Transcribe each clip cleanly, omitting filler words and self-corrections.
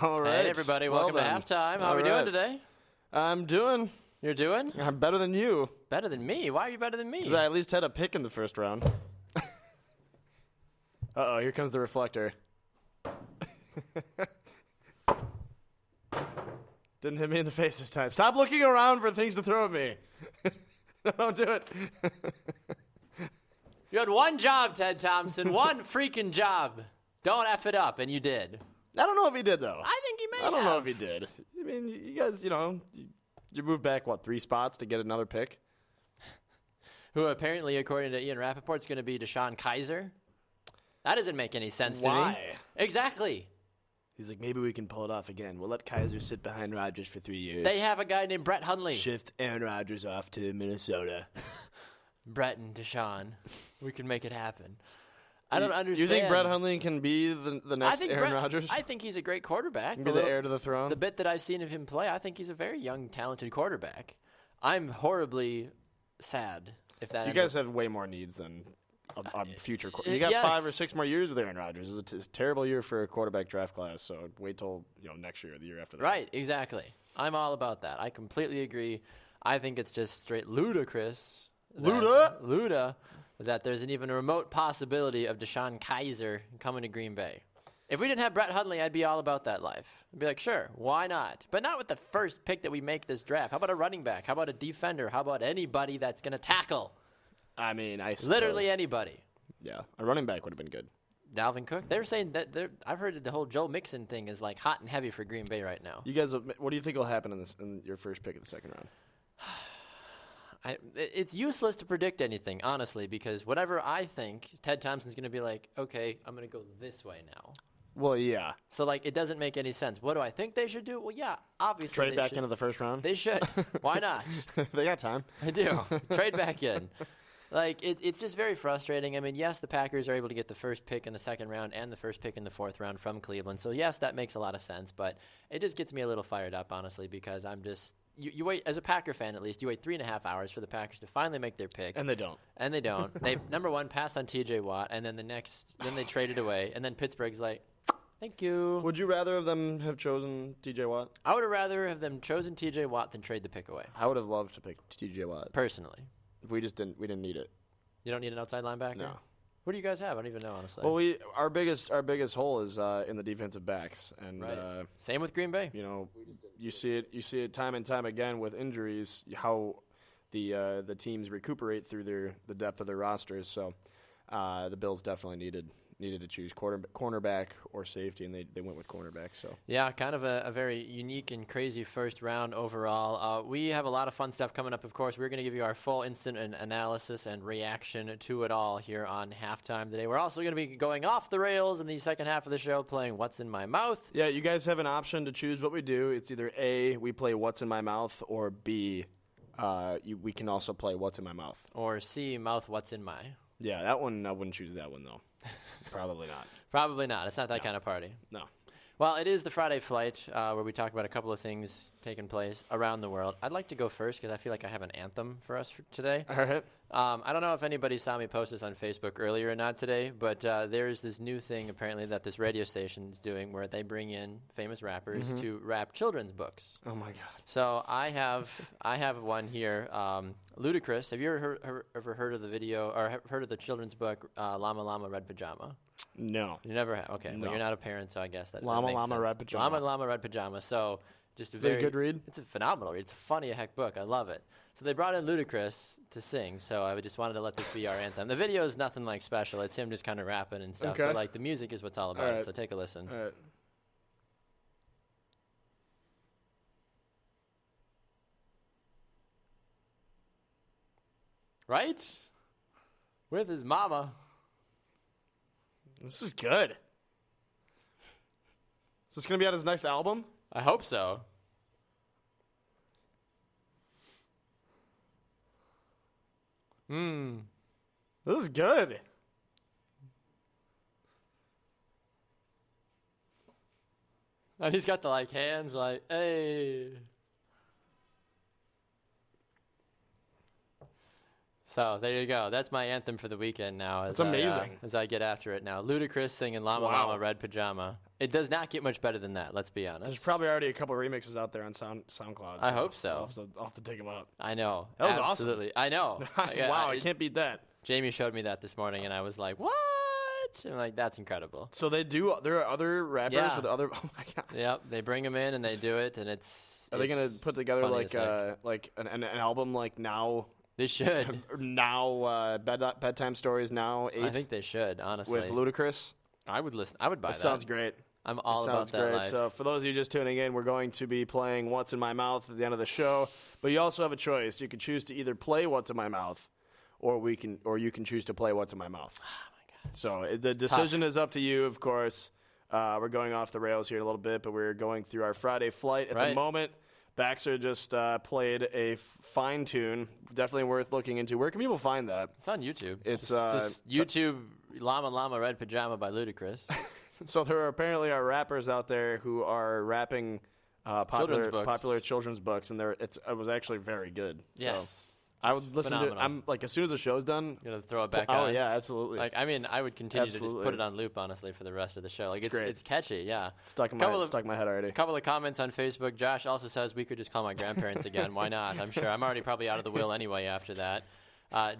All right. Hey, everybody. Well Welcome to then. halftime. How All are we doing right. today? I'm doing. You're doing? I'm better than you. Better than me? Why are you better than me? Because I at least had a pick in the first round. Uh-oh, here comes the reflector. Didn't hit me in the face this time. Stop looking around for things to throw at me. Don't do it. You had one job, Ted Thompson. One freaking job. Don't F it up, and you did. I don't know if he did, though. I think he may I don't have. know if he did. I mean, you guys, you moved back, 3 spots to get another pick? Who apparently, according to Ian Rappaport, is going to be Deshaun Kaiser. That doesn't make any sense to me. Why? Exactly. He's like, maybe we can pull it off again. We'll let Kaiser sit behind Rodgers for 3 years. They have a guy named Brett Hundley. Shift Aaron Rodgers off to Minnesota. Brett and Deshaun. We can make it happen. I don't understand. You think Brett Hundley can be the next Aaron Rodgers? I think he's a great quarterback. Can be the heir to the throne? The bit that I've seen of him play, I think he's a very young, talented quarterback. I'm horribly sad if that. You guys have way more needs than a future. You got yes. 5 or 6 more years with Aaron Rodgers. It's a terrible year for a quarterback draft class. So wait till next year or the year after that. Right, exactly. I'm all about that. I completely agree. I think it's just straight ludicrous. Luda. That there's an even a remote possibility of Deshaun Kaiser coming to Green Bay. If we didn't have Brett Hundley, I'd be all about that life. I'd be like, sure, why not? But not with the first pick that we make this draft. How about a running back? How about a defender? How about anybody that's going to tackle? I mean, I suppose. Literally anybody. Yeah, a running back would have been good. Dalvin Cook. They're saying that I've heard that the whole Joe Mixon thing is like hot and heavy for Green Bay right now. You guys, what do you think will happen in your first pick of the second round? It's useless to predict anything, honestly, because whatever I think, Ted Thompson's going to be like, okay, I'm going to go this way now. Well, yeah. So, it doesn't make any sense. What do I think they should do? Well, yeah, obviously Trade they back should. into the first round? They should. Why not? They got time. I do. Trade back in. It's just very frustrating. I mean, yes, the Packers are able to get the first pick in the second round and the first pick in the fourth round from Cleveland. So, yes, that makes a lot of sense. But it just gets me a little fired up, honestly, because I'm just – you wait, as a Packer fan at least, you wait 3.5 hours for the Packers to finally make their pick. And they don't. They, number one, passed on T.J. Watt, and then then they traded away. And then Pittsburgh's like, thank you. Would you rather of them have chosen T.J. Watt? I would have rather have them chosen T.J. Watt than trade the pick away. I would have loved to pick T.J. Watt. Personally. If we didn't need it. You don't need an outside linebacker? No. What do you guys have? I don't even know, honestly. Well, our biggest hole is in the defensive backs, and right. Same with Green Bay. You see it time and time again with injuries how the teams recuperate through the depth of their rosters. So the Bills definitely needed to choose cornerback or safety, and they went with cornerback. So yeah, kind of a very unique and crazy first round overall. We have a lot of fun stuff coming up. Of course, we're going to give you our full instant analysis and reaction to it all here on halftime today. We're also going to be going off the rails in the second half of the show, playing What's in My Mouth. Yeah, you guys have an option to choose what we do. It's either A, we play What's in My Mouth, or B, we can also play What's in My Mouth, or C, Mouth What's in My. Yeah, that one I wouldn't choose that one though. Probably not. Probably not. It's not that kind of party. No. Well, it is the Friday Flight where we talk about a couple of things taking place around the world. I'd like to go first because I feel like I have an anthem for us today. All right. I don't know if anybody saw me post this on Facebook earlier or not today, but there's this new thing apparently that this radio station is doing where they bring in famous rappers to rap children's books. Oh my God. So I have one here. Ludacris. Have you ever heard of the video or heard of the children's book Llama Llama Red Pajama? No. You never have. Okay. No. Well, you're not a parent, so I guess that Llama makes Llama sense. Red Pajama. Llama Llama Red Pajama. So just a Is it a good read? It's a phenomenal read. It's a funny as heck book. I love it. So they brought in Ludacris to sing. So I just wanted to let this be our anthem. The video is nothing like special. It's him just kind of rapping and stuff. Okay. But the music is what's all about it. So take a listen. All right. Right? With his mama. This is good. Is this going to be on his next album? I hope so. This is good. And he's got the hands hey. So there you go. That's my anthem for the weekend now. It's amazing. As I get after it now. Ludacris singing Llama Wow. Llama Red Pajama. It does not get much better than that, let's be honest. There's probably already a couple remixes out there on SoundCloud. I hope so. I'll have to take them up. I know. That was Absolutely. I know. Wow, I can't beat that. Jamie showed me that this morning, and I was like, what? And I'm like, that's incredible. So there are other rappers with other, oh my God. Yep, they bring them in, and they do it, and it's... Are they going to put together funny as like an album like Now? They should. Now, bedtime stories now 8? I think they should, honestly. With Ludacris? I would listen. I would buy that. That sounds great. I'm all about that great. life. So for those of you just tuning in, we're going to be playing What's in My Mouth at the end of the show. But you also have a choice. You can choose to either play What's in My Mouth, or you can choose to play What's in My Mouth. Oh my God! So the decision is up to you, of course. We're going off the rails here a little bit, but we're going through our Friday flight at the moment. Baxter just played a fine tune. Definitely worth looking into. Where can people find that? It's on YouTube. It's just YouTube Llama Llama Red Pajama by Ludacris. So there apparently are rappers out there who are rapping popular children's books, and it was actually very good. Yes. So I would listen to it. I'm like, as soon as the show's done, you're gonna throw it back on. on. Oh yeah, absolutely. Like, I mean, I would continue to just put it on loop, honestly, for the rest of the show. Like, it's great. It's catchy, yeah. It's stuck in my head already. A couple of comments on Facebook. Josh also says we could just call my grandparents again. Why not? I'm sure I'm already probably out of the will anyway after that.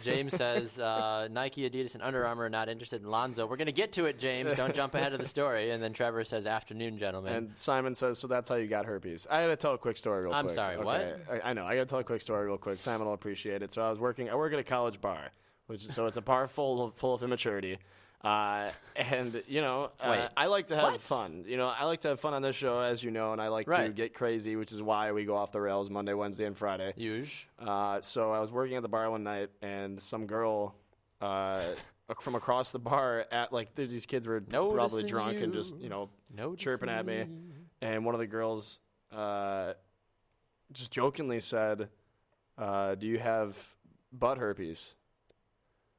James says Nike, Adidas, and Under Armour are not interested in Lonzo. We're going to get to it, James. Don't jump ahead of the story. And then Trevor says, afternoon, gentlemen. And Simon says, so that's how you got herpes. I got to tell a quick story real quick. I'm sorry, okay. what? I know. I got to tell a quick story real quick. Simon will appreciate it. So I work at a college bar, so it's a bar full of immaturity. And, I like to have fun. I like to have fun on this show, as you know, and I like to get crazy, which is why we go off the rails Monday, Wednesday, and Friday. So I was working at the bar one night, and some girl from across the bar these kids were probably drunk and just, chirping at me. And one of the girls just jokingly said, do you have butt herpes?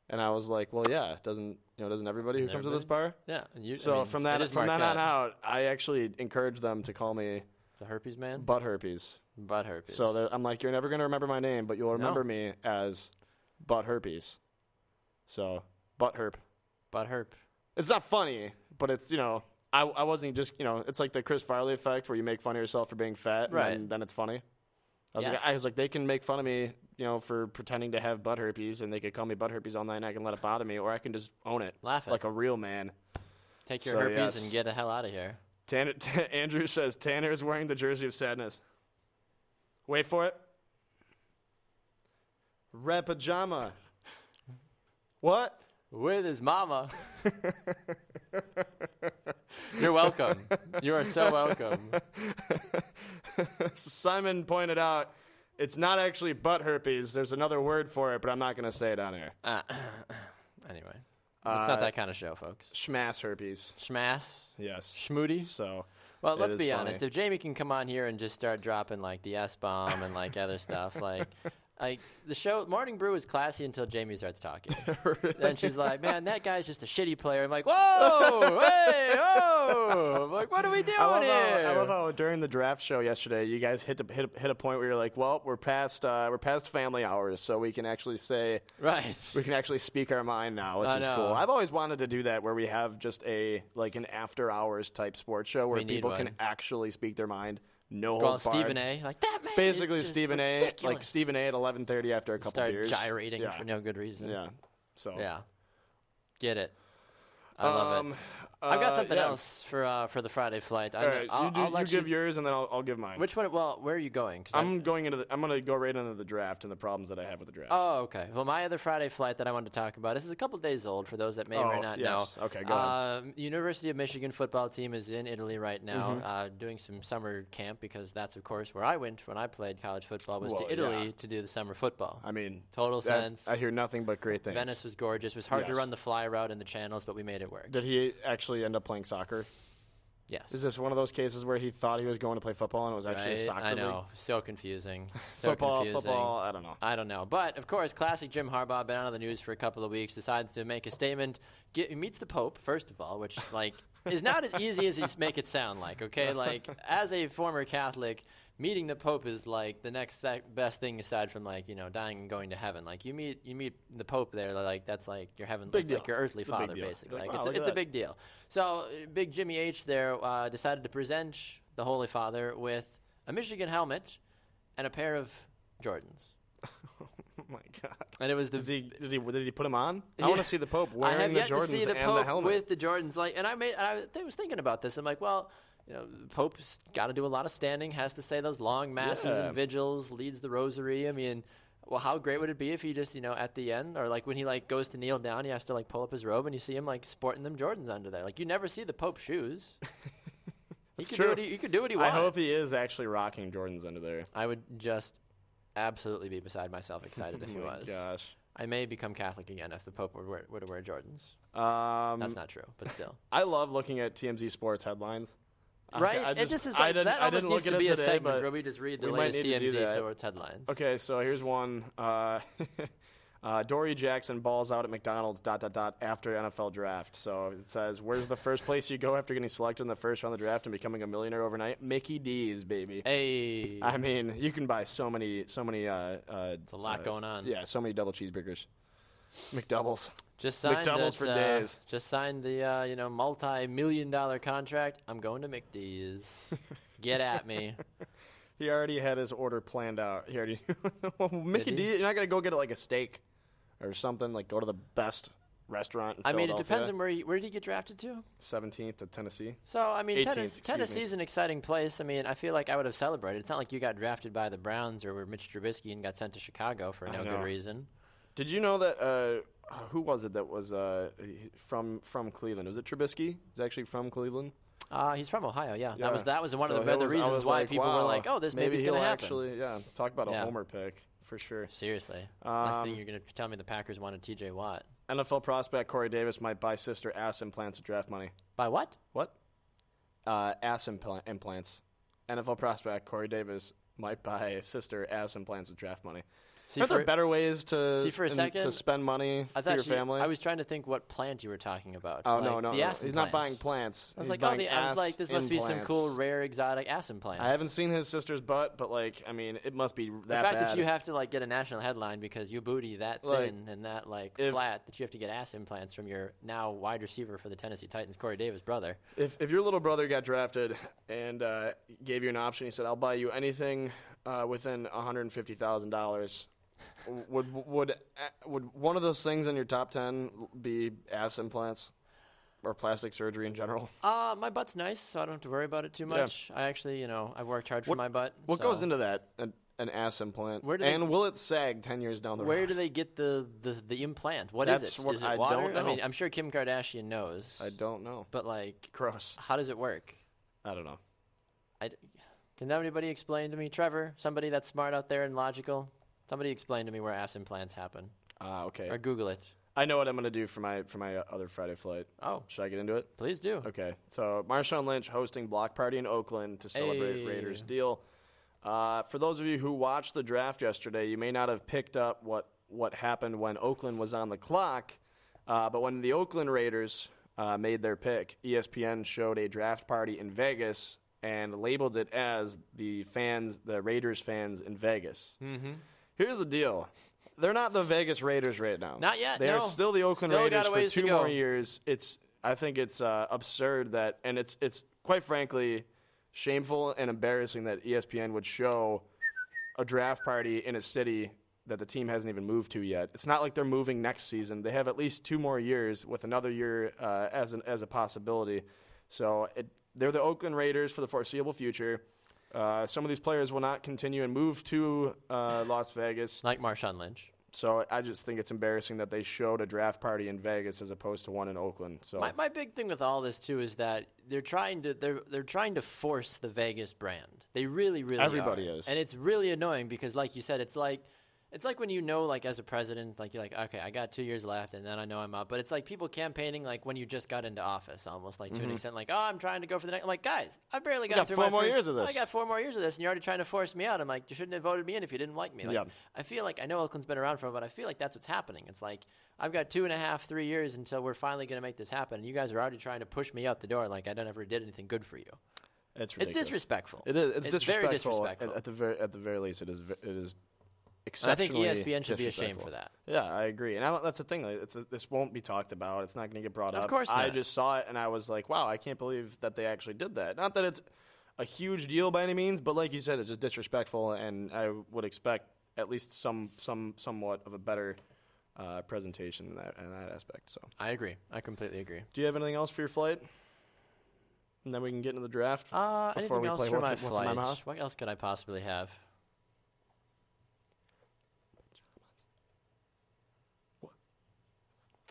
And I was like, well, yeah, doesn't everybody who comes to this bar? Yeah. From that on out, I actually encouraged them to call me the herpes man? Butt herpes. Butt herpes. So I'm like, you're never going to remember my name, but you'll remember me as Butt herpes. So, butt herp. Butt herp. It's not funny, but it's, I wasn't just, it's like the Chris Farley effect where you make fun of yourself for being fat, and then it's funny. I was like, they can make fun of me, for pretending to have butt herpes, and they could call me butt herpes all night, and I can let it bother me, or I can just own it. Laugh it. Like a real man. Take your herpes and get the hell out of here. Andrew says, Tanner is wearing the jersey of sadness. Wait for it. Red pajama. What? With his mama. You're welcome. You are so welcome. Simon pointed out it's not actually butt herpes. There's another word for it, but I'm not going to say it on air. Anyway. It's not that kind of show, folks. Schmass herpes. Schmass? Yes. Schmoody? So, well, let's be honest. If Jamie can come on here and just start dropping, the S-bomb and, other stuff, the show, Morning Brew is classy until Jamie starts talking. Then she's like, man, that guy's just a shitty player. I'm like, whoa, hey, oh. I'm like, what are we doing here? I love how during the draft show yesterday, you guys hit a point where you're like, well, we're past family hours, so we can actually say, we can actually speak our mind now, which is cool. I've always wanted to do that, where we have just an after hours type sports show where people can actually speak their mind. No holds barred. Stephen A. Like that man. Basically, Stephen A. Ridiculous. Like Stephen A. at 11:30 after a couple beers. Start gyrating for no good reason. Yeah. So. Yeah. Get it. I love it. I've got something else for the Friday flight. All right, I'll give yours, and then I'll give mine. Which one? Well, where are you going? I'm going I'm going to go right into the draft and the problems that I have with the draft. Oh, okay. Well, my other Friday flight that I wanted to talk about. This is a couple days old for those that may or may not know. Okay, go ahead. University of Michigan football team is in Italy right now, doing some summer camp, because that's of course where I went when I played college football, was to Italy to do the summer football. I mean, total sense. I hear nothing but great things. Venice was gorgeous. It was hard to run the fly route in the channels, but we made it work. Did he actually end up playing soccer? Yes. Is this one of those cases where he thought he was going to play football and it was actually a soccer I know. league? So confusing. Football, I don't know. But, of course, classic Jim Harbaugh, been out of the news for a couple of weeks, decides to make a statement, he meets the Pope, first of all, which, like, is not as easy as he make it sound like, okay? Like, as a former Catholic, meeting the Pope is, like, the next best thing aside from, like, dying and going to heaven. Like, you meet the Pope there, like, that's, like, your heaven, Big deal. like your earthly It's a father, big deal. basically. Like, Like, wow, it's a big deal. So, Big Jimmy H there decided to present the Holy Father with a Michigan helmet and a pair of Jordans. Oh my God! And it was the did he put them on? I Yeah. want to see the Pope I wearing have the yet Jordans to see the and Pope the helmet. with the Jordans. Like, and I was thinking about this. I'm like, well, the Pope's got to do a lot of standing, has to say those long masses and vigils, leads the rosary. I mean, well, how great would it be if he just, at the end, or like when he like goes to kneel down, he has to like pull up his robe, and you see him like sporting them Jordans under there. Like, you never see the Pope's shoes. He could do what he wants. I hope he is actually rocking Jordans under there. I would just absolutely be beside myself excited if he was. Oh my gosh. I may become Catholic again if the Pope were to wear Jordans. That's not true, but still. I love looking at TMZ Sports headlines. Right? It just is like, that almost needs to be a segment where we just read the latest TMZ Sports headlines. Okay, so here's one. Dory Jackson balls out at McDonald's, ... after NFL draft. So it says, where's the first place you go after getting selected in the first round of the draft and becoming a millionaire overnight? Mickey D's, baby. Hey. I mean, you can buy so many. It's a lot going on. Yeah, so many double cheeseburgers. McDoubles. Just signed McDoubles for days. Just signed the multi-million-dollar contract. I'm going to McD's. Get at me. He already had his order planned out. He already Mickey D. You're not gonna go get like a steak or something. Like go to the best restaurant in Philadelphia. It depends on where did he get drafted to? 17th to Tennessee. So I mean, 18th, Tennessee's an exciting place. I mean, I feel like I would have celebrated. It's not like you got drafted by the Browns or were Mitch Trubisky and got sent to Chicago for no good reason. Did you know that? Who was it that was from Cleveland? Was it Trubisky? He's actually from Cleveland. He's from Ohio, yeah. Yeah. That was one of the other reasons why people were like, "Oh, this maybe going to happen." Actually, talk about a homer pick for sure. Seriously, last thing you're going to tell me the Packers wanted T.J. Watt. NFL prospect Corey Davis might buy sister ass implants with draft money. Buy what? What? Ass implants. NFL prospect Corey Davis might buy sister ass implants with draft money. Are there better ways to spend money for your family? I was trying to think what plant you were talking about. Oh, no. He's not buying plants. I was like, this must be some cool, rare, exotic ass implants. I haven't seen his sister's butt, but, like, I mean, it must be that bad. The fact that you have to, like, get a national headline because you booty that thin and that, like, flat, that you have to get ass implants from your now wide receiver for the Tennessee Titans, Corey Davis' brother. If your little brother got drafted and gave you an option, he said, I'll buy you anything within $150,000, Would one of those things in your top 10 be ass implants or plastic surgery in general? My butt's nice, so I don't have to worry about it too much. I actually, I've worked hard for my butt. What goes into that? An ass implant? Will it sag 10 years down the road? Where do they get the implant? What is it? Is it water? Don't know. I mean, I'm sure Kim Kardashian knows. I don't know. But, like, gross. How does it work? I don't know. Can anybody explain to me? Trevor, somebody that's smart out there and logical? Somebody explain to me where ass implants happen. Okay. Or Google it. I know what I'm going to do for my other Friday flight. Oh. Should I get into it? Please do. Okay. So Marshawn Lynch hosting block party in Oakland to celebrate Raiders deal. For those of you who watched the draft yesterday, you may not have picked up what happened when Oakland was on the clock. But when the Oakland Raiders made their pick, ESPN showed a draft party in Vegas and labeled it as the Raiders fans in Vegas. Mm-hmm. Here's the deal. They're not the Vegas Raiders right now. Not yet, They are still the Oakland Raiders for 2 more years. I think it's absurd that, and it's quite frankly shameful and embarrassing that ESPN would show a draft party in a city that the team hasn't even moved to yet. It's not like they're moving next season. They have at least 2 more years with another year as a possibility. So they're the Oakland Raiders for the foreseeable future. Some of these players will not continue and move to Las Vegas. Like Marshawn Lynch. So I just think it's embarrassing that they showed a draft party in Vegas as opposed to one in Oakland. So my big thing with all this too is that they're trying to force the Vegas brand. They really everybody are. is. And it's really annoying because, like you said, it's like It's like when you know, like, as a president, like, you're like, okay, I got 2 years left, and then I know I'm up. But it's like people campaigning, like, when you just got into office, almost, like, to an extent, like, oh, I'm trying to go for the next. I'm like, guys, I barely got through 4 more years of this. I got 4 more years of this, and you're already trying to force me out. I'm like, you shouldn't have voted me in if you didn't like me. Like, I feel like, I know Oakland's been around for, but I feel like that's what's happening. It's like, I've got 2.5, 3 years until we're finally going to make this happen, and you guys are already trying to push me out the door like I never did anything good for you. It's ridiculous. It's disrespectful. It is. It's disrespectful. Very disrespectful. At the very least, it is. It is. And I think ESPN should be ashamed for that. Yeah, I agree. And that's the thing. Like, this won't be talked about. It's not going to get brought up. Of course not. I just saw it, and I was like, wow, I can't believe that they actually did that. Not that it's a huge deal by any means, but like you said, it's just disrespectful, and I would expect at least somewhat of a better presentation in that aspect. So I agree. I completely agree. Do you have anything else for your flight? And then we can get into the draft before anything we else play for What's my in My flight? Mouth? What else could I possibly have?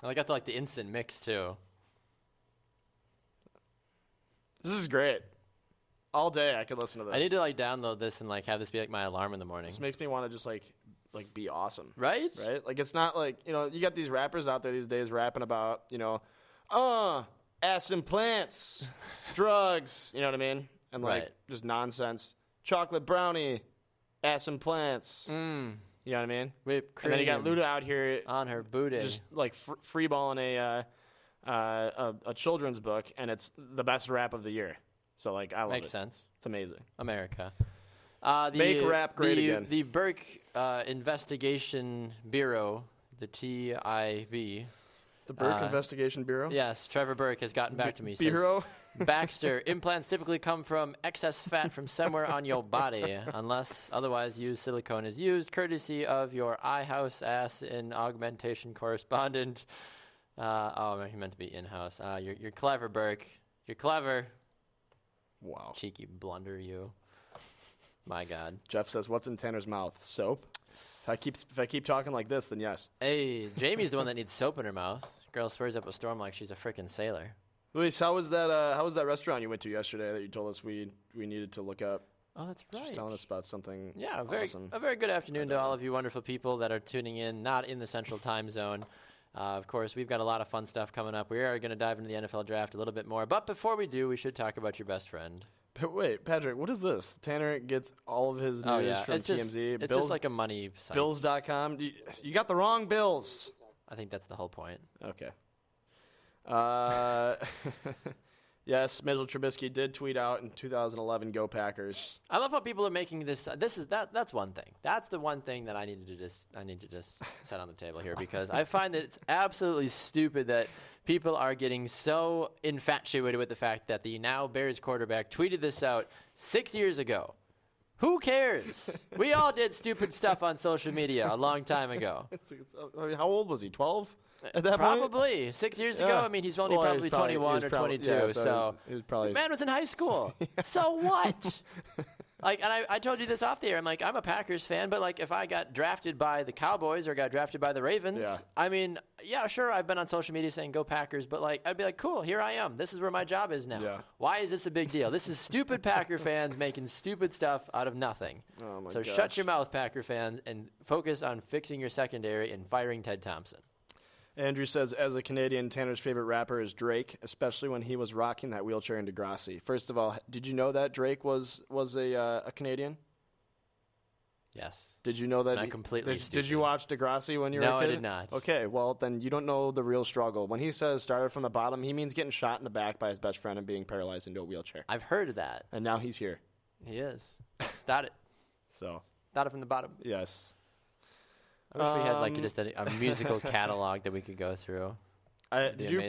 I got the instant mix too. This is great. All day I could listen to this. I need to download this and have this be my alarm in the morning. This makes me want to just be awesome. Right? Right? Like, it's not like, you got these rappers out there these days rapping about, ass implants, drugs, you know what I mean? And Right. just nonsense. Chocolate brownie, ass implants. You know what I mean? Whipped cream. And then you got Luda out here on her booty, just freeballing a children's book, and it's the best rap of the year. So I love it. Makes sense. It's amazing. America. Make rap great again. The Burke Investigation Bureau, the TIB. The Burke Investigation Bureau? Yes, Trevor Burke has gotten back to me. Bureau? Baxter, implants typically come from excess fat from somewhere on your body, unless otherwise used silicone is used, courtesy of your iHouse ass in augmentation correspondent. He meant to be in-house. You're clever, Burke. You're clever. Wow. Cheeky blunder, you. My God. Jeff says, what's in Tanner's mouth? Soap? If I keep talking like this, then yes. Hey, Jamie's the one that needs soap in her mouth. Girl swears up a storm like she's a freaking sailor. Luis, how was that restaurant you went to yesterday that you told us we needed to look up? Oh, that's right. Just telling us about something awesome. A very good afternoon to all of you wonderful people that are tuning in, not in the Central Time Zone. Of course, we've got a lot of fun stuff coming up. We are going to dive into the NFL draft a little bit more. But before we do, we should talk about your best friend. But wait, Patrick, what is this? Tanner gets all of his news from TMZ. It's just like a money site. Bills.com. You got the wrong Bills. I think that's the whole point. Okay. Yes, Mitchell Trubisky did tweet out in 2011, "Go Packers." I love how people are making this. That's one thing. That's the one thing that I need to just set on the table here, because I find that it's absolutely stupid that people are getting so infatuated with the fact that the now Bears quarterback tweeted this out 6 years ago. Who cares? We all did stupid stuff on social media a long time ago. How old was he? 12? At that probably point? 6 years ago. I mean, he's only probably 21 or 22. Yeah, so he was probably the man was in high school. So what? And I told you this off the air. I'm a Packers fan, but if I got drafted by the Cowboys or got drafted by the Ravens, I mean, yeah, sure, I've been on social media saying "Go Packers," but I'd be like, cool, here I am. This is where my job is now. Yeah. Why is this a big deal? This is stupid Packer fans making stupid stuff out of nothing. Oh my so gosh. Shut your mouth, Packer fans, and focus on fixing your secondary and firing Ted Thompson. Andrew says, as a Canadian, Tanner's favorite rapper is Drake, especially when he was rocking that wheelchair in Degrassi. First of all, did you know that Drake was a Canadian? Yes. Did you know that? Not completely stupid. Did you watch Degrassi when you were a kid? No, I did not. Okay, well, then you don't know the real struggle. When he says started from the bottom, he means getting shot in the back by his best friend and being paralyzed into a wheelchair. I've heard of that. And now he's here. He is. Started from the bottom. Yes. I wish we had just a musical catalog that we could go through. Did you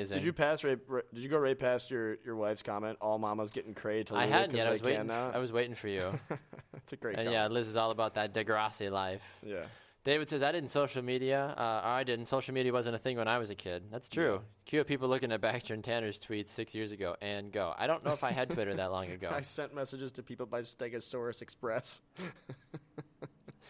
go right past your wife's comment? All mamas getting cray till I hadn't yet. I was waiting for you. That's a great. And comment. yeah, Liz is all about that Degrassi life. Yeah. David says I didn't social media. I didn't. Social media wasn't a thing when I was a kid. That's true. Yeah. Cue up people looking at Baxter and Tanner's tweets 6 years ago and go. I don't know if I had Twitter that long ago. I sent messages to people by Stegosaurus Express.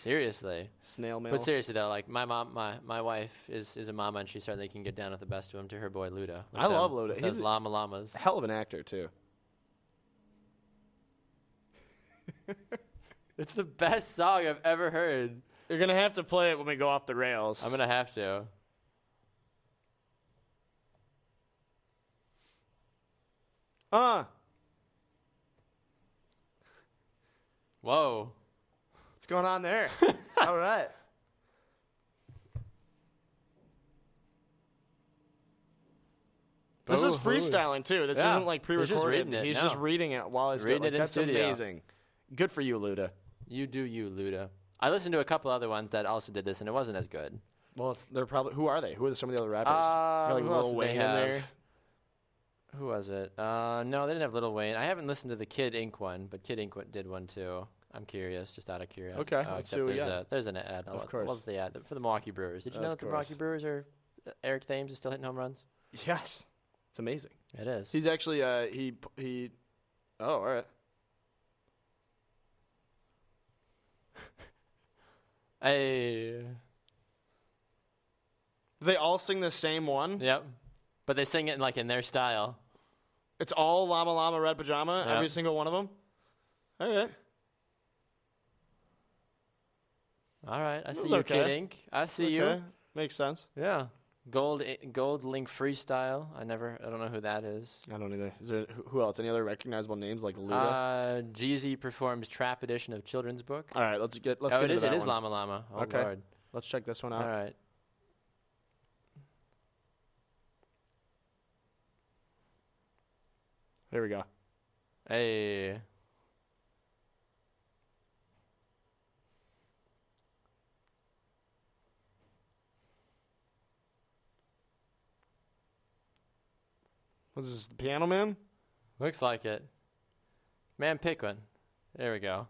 Seriously. Snail mail. But seriously though, my mom, my wife is a mama, and she certainly can get down with the best of them to her boy Luda. I love Luda. He's llamas. Hell of an actor too. It's the best song I've ever heard. You're going to have to play it when we go off the rails. I'm going to have to. Whoa. What's going on there? All right. This is freestyling, too. This isn't like pre-recorded. He's just reading it while he's reading it in That's studio. Amazing. Good for you, Luda. You do you, Luda. I listened to a couple other ones that also did this, and it wasn't as good. Well, they're probably... Who are they? Who are some of the other rappers? Like who Lil else did Wayne they in have? there? Who was it? No, they didn't have Lil Wayne. I haven't listened to the Kid Ink one, but Kid Ink did one too. I'm curious, just out of curiosity. Okay, let's see what we got. There's an ad. Of course. What's the ad? For the Milwaukee Brewers. Did you know that the Milwaukee Brewers are... Eric Thames is still hitting home runs? Yes. It's amazing. It is. He's actually... he. Oh, all right. Hey. Do they all sing the same one? Yep. But they sing it in their style. It's all Llama Llama Red Pajama? Yep. Every single one of them? All right. All right. I see you, Kid okay. Ink. I see you. Makes sense. Yeah. Gold Link Freestyle. I don't know who that is. I don't either. Is there who else? Any other recognizable names like Luda? Jeezy performs Trap Edition of Children's Book. All right, let's get it into is. that It is one. Llama Llama. Oh, okay. Lord. Let's check this one out. All right. Here we go. Hey. Was this the Piano Man? Looks like it. Man, pick one. There we go.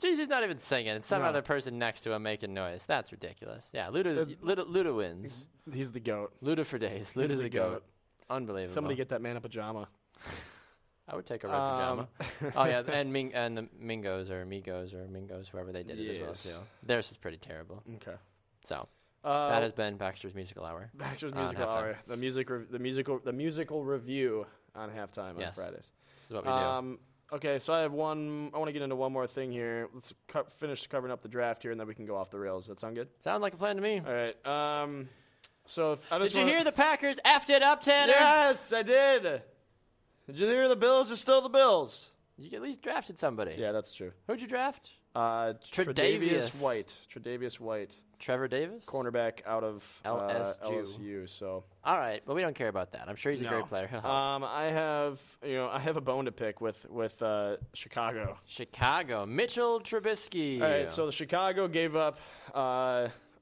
Jeezy's not even singing. It's some other person next to him making noise. That's ridiculous. Yeah, Luda wins. He's the GOAT. Luda for days. Luda's the GOAT. Unbelievable. Somebody get that man a pajama. I would take a red pajama. Oh, yeah, and the Mingos, whoever they did it as well, too. Theirs is pretty terrible. Okay. So, that has been Baxter's Musical Hour. Baxter's Musical Hour. The musical review on halftime on Fridays. This is what we do. Okay, so I want to get into one more thing here. Let's finish covering up the draft here, and then we can go off the rails. Does that sound good? Sound like a plan to me. All right. So did you hear the Packers effed it up, Tanner? Yes, I did. Did you hear the Bills are still the Bills? You at least drafted somebody. Yeah, that's true. Who'd you draft? Tre'Davious White. Trevor Davis? Cornerback out of LSU. LSU. So. All right, but we don't care about that. I'm sure he's a great player. He'll help. I have a bone to pick with Chicago. Chicago. Mitchell Trubisky. All right, so the Chicago gave up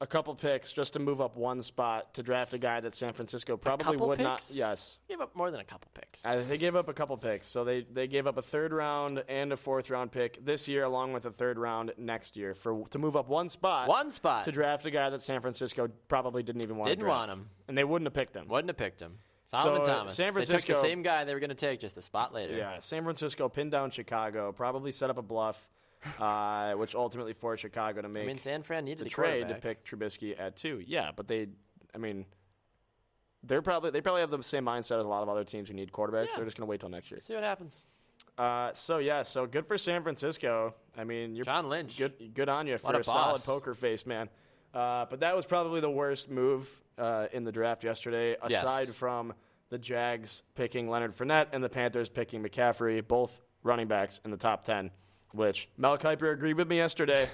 a couple picks just to move up one spot to draft a guy that San Francisco probably would not. Yes. Gave up more than a couple picks. They gave up a couple picks. So they gave up a third round and a fourth round pick this year, along with a third round next year to move up one spot. One spot to draft a guy that San Francisco probably didn't even want. Didn't want him, and they wouldn't have picked him. Solomon Thomas. San Francisco, they took the same guy they were going to take just a spot later. Yeah, San Francisco pinned down Chicago, probably set up a bluff. Which ultimately forced Chicago to make San Fran needed the trade to pick Trubisky at 2. Yeah, but they probably have the same mindset as a lot of other teams who need quarterbacks. Yeah. They're just going to wait till next year. See what happens. So good for San Francisco. You're John Lynch. Good on you for a solid poker face, man. But that was probably the worst move in the draft yesterday, aside from the Jags picking Leonard Fournette and the Panthers picking McCaffrey, both running backs in the top 10. Which Mel Kiper agreed with me yesterday,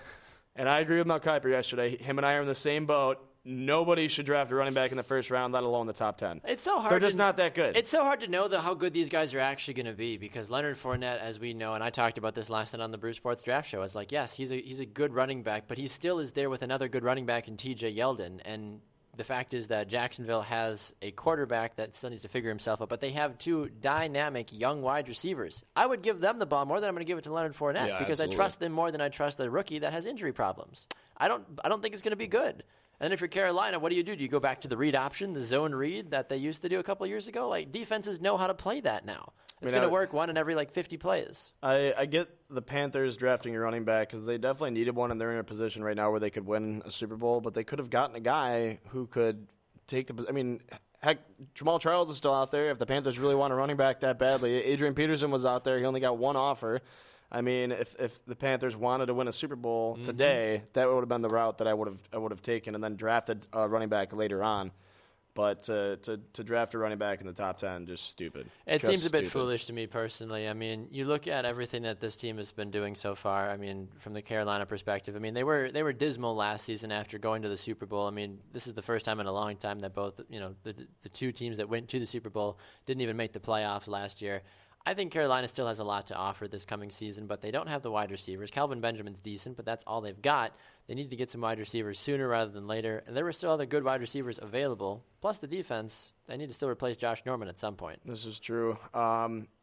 and I agree with Mel Kiper yesterday. Him and I are in the same boat. Nobody should draft a running back in the first round, let alone the top 10. It's so hard. They're just not that good. It's so hard to know how good these guys are actually going to be because Leonard Fournette, as we know, and I talked about this last night on the Bruce Sports Draft Show, is like, yes, he's a good running back, but he still is there with another good running back in T.J. Yeldon, and the fact is that Jacksonville has a quarterback that still needs to figure himself out, but they have two dynamic young wide receivers. I would give them the ball more than I'm going to give it to Leonard Fournette because I trust them more than I trust a rookie that has injury problems. I don't think it's going to be good. And then if you're Carolina, what do? Do you go back to the read option, the zone read that they used to do a couple years ago? Like, defenses know how to play that now. It's going to work one in every 50 plays. I get the Panthers drafting a running back because they definitely needed one, and they're in a position right now where they could win a Super Bowl, but they could have gotten a guy who could take the – Heck, Jamal Charles is still out there. If the Panthers really want a running back that badly, Adrian Peterson was out there. He only got one offer. I mean, if the Panthers wanted to win a Super Bowl today, that would have been the route that I would have taken, and then drafted a running back later on. But to draft a running back in the top 10, just stupid. It seems a bit foolish to me personally. I mean, you look at everything that this team has been doing so far. I mean, from the Carolina perspective, I mean, they were dismal last season after going to the Super Bowl. I mean, this is the first time in a long time that both, the two teams that went to the Super Bowl didn't even make the playoffs last year. I think Carolina still has a lot to offer this coming season, but they don't have the wide receivers. Calvin Benjamin's decent, but that's all they've got. They need to get some wide receivers sooner rather than later, and there were still other good wide receivers available. Plus the defense, they need to still replace Josh Norman at some point. This is true.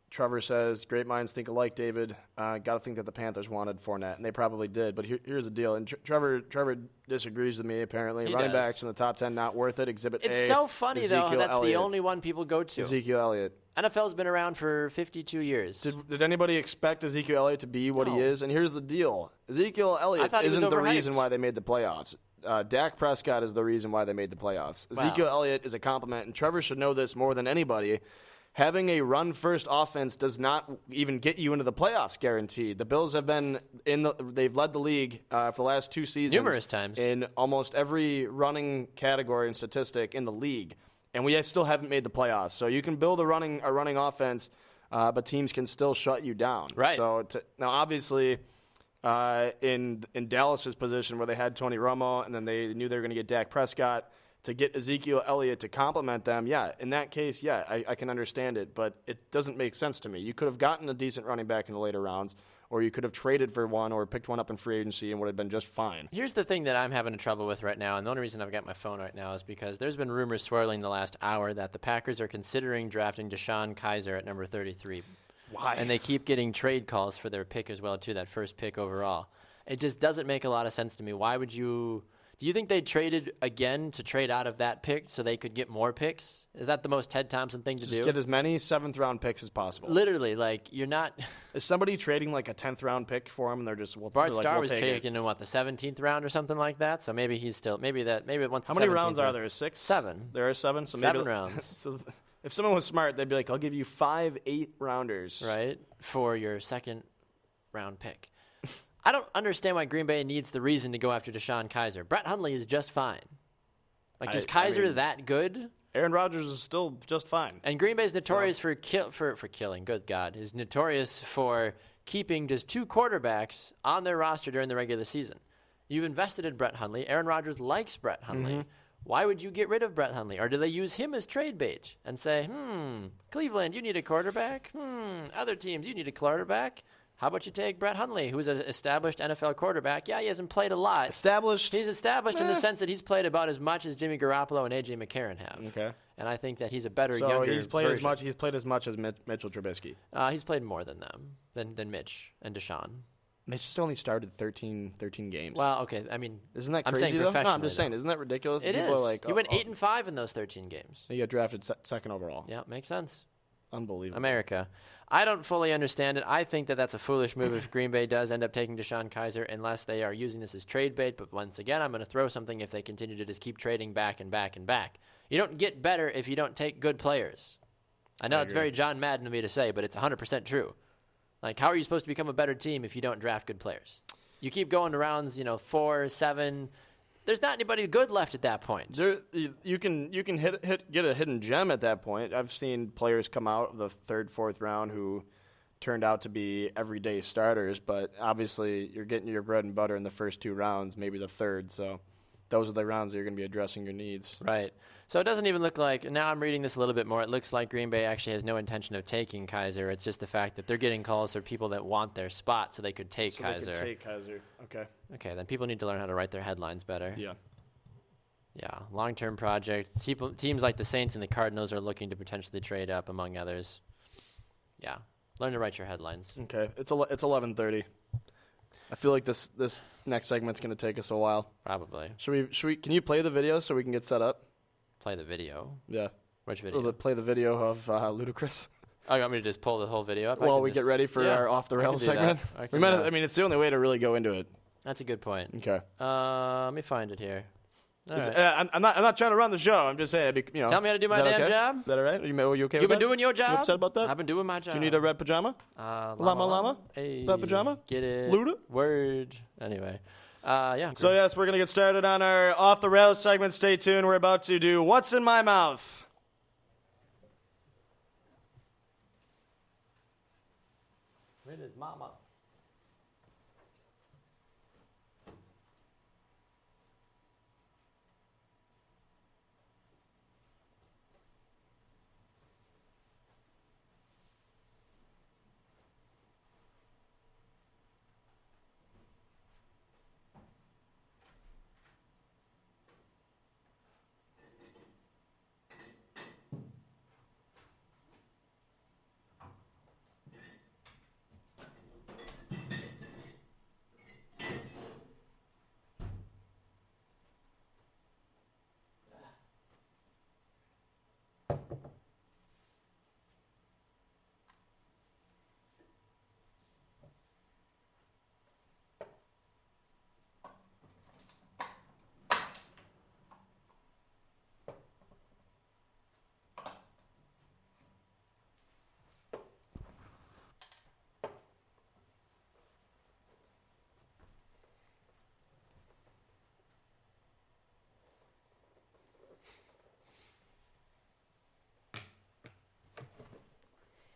Trevor says, great minds think alike, David. Got to think that the Panthers wanted Fournette, and they probably did. But here's the deal. And Trevor disagrees with me, apparently. Running backs in the top 10, not worth it. Exhibit A. It's so funny, Ezekiel though. That's Elliott. the only one people go to. Ezekiel Elliott. NFL's been around for 52 years. Did anybody expect Ezekiel Elliott to be what he is? And here's the deal. Ezekiel Elliott isn't the reason why they made the playoffs. Dak Prescott is the reason why they made the playoffs. Ezekiel Elliott is a compliment, and Trevor should know this more than anybody. Having a run-first offense does not even get you into the playoffs, guaranteed. The Bills have been they've led the league for the last 2 seasons. Numerous times. In almost every running category and statistic in the league. And we still haven't made the playoffs. So you can build a running offense, but teams can still shut you down. Right. So now, obviously, in Dallas's position where they had Tony Romo and then they knew they were going to get Dak Prescott, to get Ezekiel Elliott to complement them, in that case, I can understand it. But it doesn't make sense to me. You could have gotten a decent running back in the later rounds, or you could have traded for one or picked one up in free agency and would have been just fine. Here's the thing that I'm having trouble with right now, and the only reason I've got my phone right now is because there's been rumors swirling the last hour that the Packers are considering drafting DeShone Kizer at number 33. Why? And they keep getting trade calls for their pick as well, too, that first pick overall. It just doesn't make a lot of sense to me. Why would you... Do you think they traded again to trade out of that pick so they could get more picks? Is that the most Ted Thompson thing to do? Just get as many 7th-round picks as possible. Literally, you're not... Is somebody trading like a 10th-round pick for him and they're just... Bart Starr was taken in, the 17th round or something like that? So maybe he's still... Maybe once. How many rounds are there? 6? 7. There are 7? So 7 rounds. So if someone was smart, they'd be like, I'll give you 5 8-rounders. Right, for your 2nd-round pick. I don't understand why Green Bay needs the reason to go after DeShone Kizer. Brett Hundley is just fine. Is Kizer that good? Aaron Rodgers is still just fine. And Green Bay is notorious for killing. Good God, is notorious for keeping just 2 quarterbacks on their roster during the regular season. You've invested in Brett Hundley. Aaron Rodgers likes Brett Hundley. Mm-hmm. Why would you get rid of Brett Hundley? Or do they use him as trade bait and say, Cleveland, you need a quarterback. Other teams, you need a quarterback. How about you take Brett Hundley, who's an established NFL quarterback? Yeah, he hasn't played a lot. Established? He's established in the sense that he's played about as much as Jimmy Garoppolo and A.J. McCarron have. Okay. And I think that he's a better, younger he's played version. He's played as much as Mitchell Trubisky. He's played more than them, than Mitch and DeShone. Mitch just only started 13 games. Well, okay. I mean, isn't that crazy, though? No, I'm just saying. Isn't that ridiculous? It People is. Are like, he went 8-5 in those 13 games. He got drafted 2nd overall. Yeah, makes sense. Unbelievable. America. I don't fully understand it. I think that that's a foolish move if Green Bay does end up taking DeShone Kizer unless they are using this as trade bait. But once again, I'm going to throw something if they continue to just keep trading back and back and back. You don't get better if you don't take good players. I know it's very John Madden of me to say, but it's 100% true. How are you supposed to become a better team if you don't draft good players? You keep going to rounds, 4, 7. There's not anybody good left at that point. You can get a hidden gem at that point. I've seen players come out of the 3rd, 4th round who turned out to be everyday starters, but obviously you're getting your bread and butter in the first 2 rounds, maybe the 3rd. So those are the rounds that you're going to be addressing your needs. Right. So it doesn't even look like, now I'm reading this a little bit more, it looks like Green Bay actually has no intention of taking Kizer. It's just the fact that they're getting calls for people that want their spot so they could take Kizer. They could take Kizer. Okay. Okay, then people need to learn how to write their headlines better. Yeah. Yeah, long-term project. Teams like the Saints and the Cardinals are looking to potentially trade up, among others. Yeah, learn to write your headlines. Okay, it's 11:30. I feel like this next segment's going to take us a while. Probably. Should we? Can you play the video so we can get set up? Play the video? Yeah. Which video? Play the video of Ludacris. Oh, you want me to just pull the whole video up? While we get ready for our off-the-rails segment? I mean, it's the only way to really go into it. That's a good point. Okay. Let me find it here. All right. I'm not trying to run the show. I'm just saying. Tell me how to do my is that damn okay? job. Is that all right? Are you okay with that? You've been doing your You job. upset about that? I've been doing my job. Do you need a red pajama? Llama? Hey, Red pajama? Get it? Luda? Word. Anyway. Yeah. So yes, we're gonna get started on our off the rails segment. Stay tuned. We're about to do What's in My Mouth. Where is Mama?